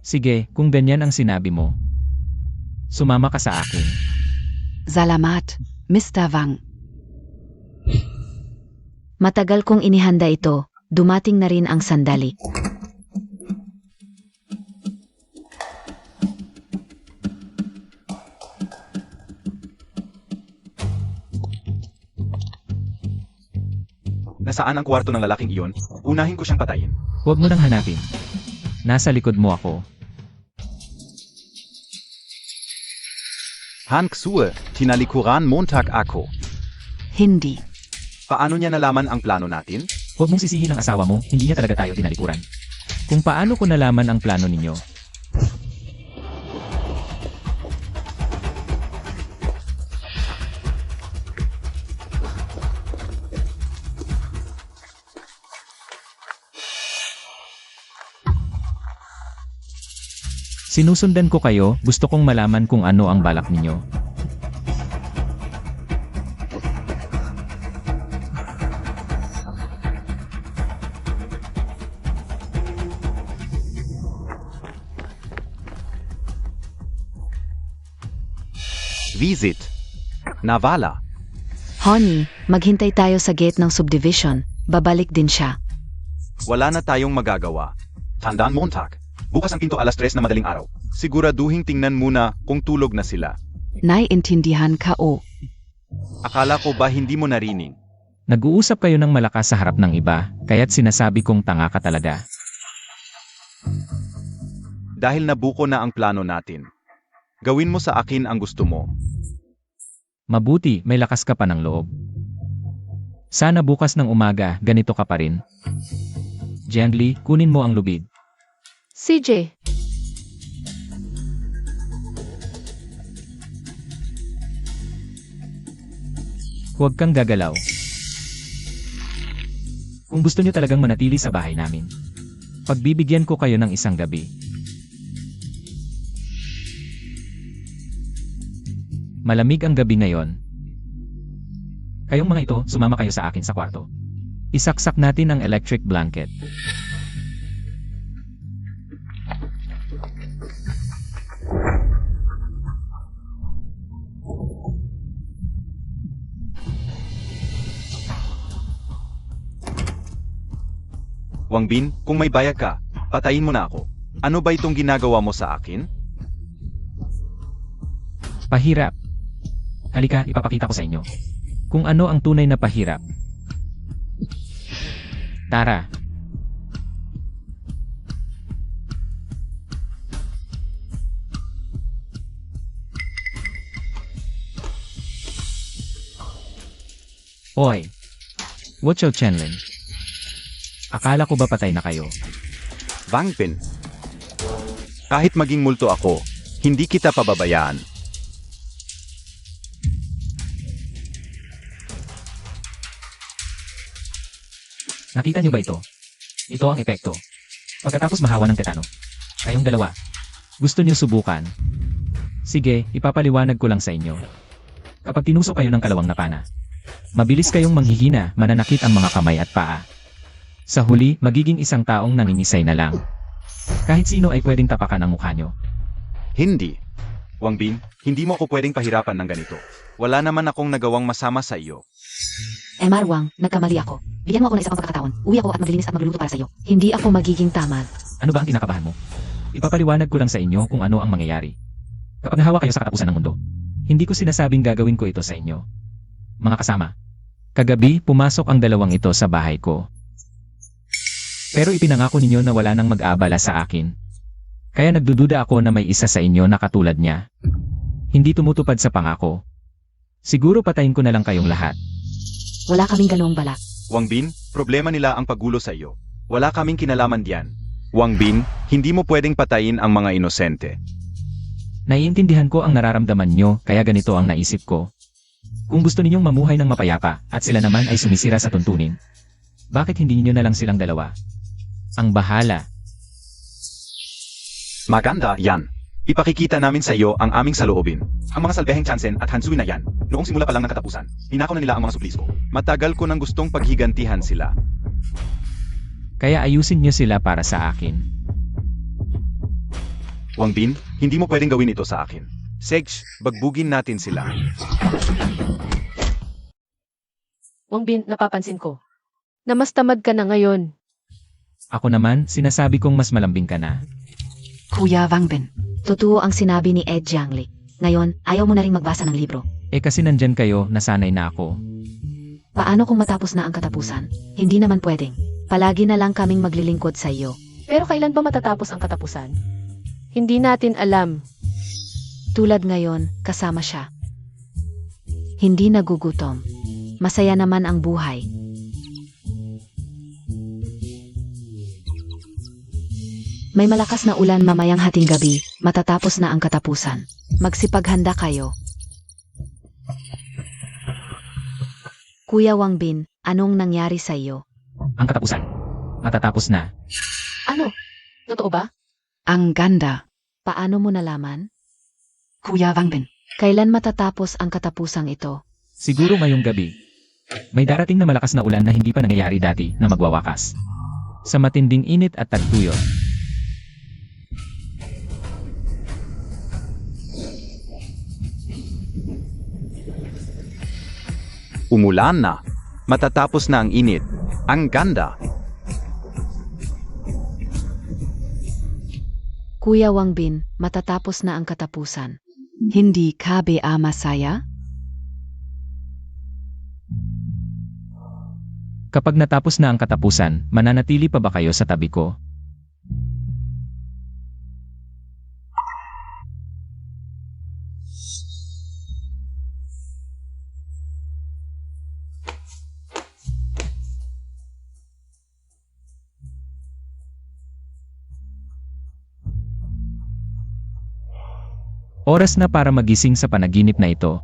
Sige, kung ganyan ang sinabi mo. Sumama ka sa akin. Salamat, Mr. Wang. Matagal kong inihanda ito, dumating na rin ang sandali. Nasaan ang kwarto ng lalaking iyon? Unahin ko siyang patayin. Huwag mo nang hanapin. Nasa likod mo ako. Han Xue, tinalikuran Montag ako. Hindi. Paano niya nalaman ang plano natin? Huwag mong sisihin ang asawa mo, hindi niya talaga tayo tinalikuran. Kung paano ko nalaman ang plano ninyo, sinusundan ko kayo, gusto kong malaman kung ano ang balak ninyo. Visit. Navala. Honey, maghintay tayo sa gate ng subdivision. Babalik din siya. Wala na tayong magagawa. Tandaan Montag. Bukas ang pinto alas 3 na madaling araw. Siguraduhin tingnan muna kung tulog na sila. Naiintindihan ka o. Akala ko ba hindi mo narinig? Nag-uusap kayo ng malakas sa harap ng iba, kaya't sinasabi kong tanga ka talaga. Dahil nabuko na ang plano natin. Gawin mo sa akin ang gusto mo. Mabuti, may lakas ka pa ng loob. Sana bukas ng umaga, ganito ka pa rin. Jiangli, kunin mo ang lubid. CJ, Huwag kang gagalaw. Kung gusto niyo talagang manatili sa bahay namin, pagbibigyan ko kayo ng isang gabi. Malamig ang gabi ngayon. Kayong mga ito, sumama kayo sa akin sa kwarto. Isaksak natin ang electric blanket. Wang Bin, kung may bayag ka, patayin mo na ako. Ano ba itong ginagawa mo sa akin? Pahirap. Halika, ipapakita ko sa inyo kung ano ang tunay na pahirap. Tara. Hoy, Wuchou Chenlin. Akala ko ba patay na kayo? Wang Bin. Kahit maging multo ako, hindi kita pababayaan. Nakita niyo ba ito? Ito ang epekto. Pagkatapos mahawa ng tetano. Kayong dalawa. Gusto niyo subukan? Sige, ipapaliwanag ko lang sa inyo. Kapag tinusok kayo ng kalawang na pana, mabilis kayong manghihina, mananakit ang mga kamay at paa. Sa huli, magiging isang taong nangingisay na lang. Kahit sino ay pwedeng tapakan ang mukha nyo. Hindi. Wang Bin, hindi mo ako pwedeng pahirapan ng ganito. Wala naman akong nagawang masama sa iyo. Marwang, nagkamali ako. Bigyan mo ako ng isa pang pagkakataon. Uwi ako at maglilinis at magluluto para sa iyo. Hindi ako magiging tamad. Ano ba ang kinakabahan mo? Ipapaliwanag ko lang sa inyo kung ano ang mangyayari. Kapag nahawa kayo sa katapusan ng mundo, hindi ko sinasabing gagawin ko ito sa inyo. Mga kasama, kagabi pumasok ang dalawang ito sa bahay ko. Pero ipinangako ninyo na wala nang mag-aabala sa akin. Kaya nagdududa ako na may isa sa inyo na katulad niya. Hindi tumutupad sa pangako. Siguro patayin ko na lang kayong lahat. Wala kaming ganoong balak. Wang Bin, problema nila ang paggulo sa iyo. Wala kaming kinalaman diyan. Wang Bin, hindi mo pwedeng patayin ang mga inosente. Naiintindihan ko ang nararamdaman nyo, kaya ganito ang naisip ko. Kung gusto ninyong mamuhay ng mapayapa, at sila naman ay sumisira sa tuntunin, bakit hindi niyo na lang silang dalawa? Ang bahala. Maganda, yan. Ipakikita namin sa iyo ang aming saloobin. Ang mga salbeheng Chansen at Hansui na yan, noong simula pa lang ng katapusan, hinakaw na nila ang mga suplis ko. Matagal ko nang gustong paghigantihan sila. Kaya ayusin niyo sila para sa akin. Wang Bin, hindi mo pwedeng gawin ito sa akin. Sej, bagbugin natin sila. Wang Bin, napapansin ko na mas tamad ka na ngayon. Ako naman, sinasabi kong mas malambing ka na. Kuya Wang Bin. Totoo ang sinabi ni Ed Jiangli. Ngayon, ayaw mo na rin magbasa ng libro. Kasi nandyan kayo, nasanay na ako. Paano kung matapos na ang katapusan? Hindi naman pwedeng. Palagi na lang kaming maglilingkod sa iyo. Pero kailan ba matatapos ang katapusan? Hindi natin alam. Tulad ngayon, kasama siya. Hindi nagugutom. Masaya naman ang buhay. May malakas na ulan mamayang hating gabi, matatapos na ang katapusan. Magsipaghanda kayo. Kuya Wang Bin, anong nangyari sa iyo? Ang katapusan. Matatapos na. Ano? Totoo ba? Ang ganda. Paano mo nalaman? Kuya Wang Bin. Kailan matatapos ang katapusang ito? Siguro ngayong gabi. May darating na malakas na ulan na hindi pa nangyayari dati na magwawakas. Sa matinding init at tagtuyot. Umulan na. Matatapos na ang init. Ang ganda. Kuya Wang Bin, matatapos na ang katapusan. Hindi KBA masaya? Kapag natapos na ang katapusan, mananatili pa ba kayo sa tabi ko? Oras na para magising sa panaginip na ito.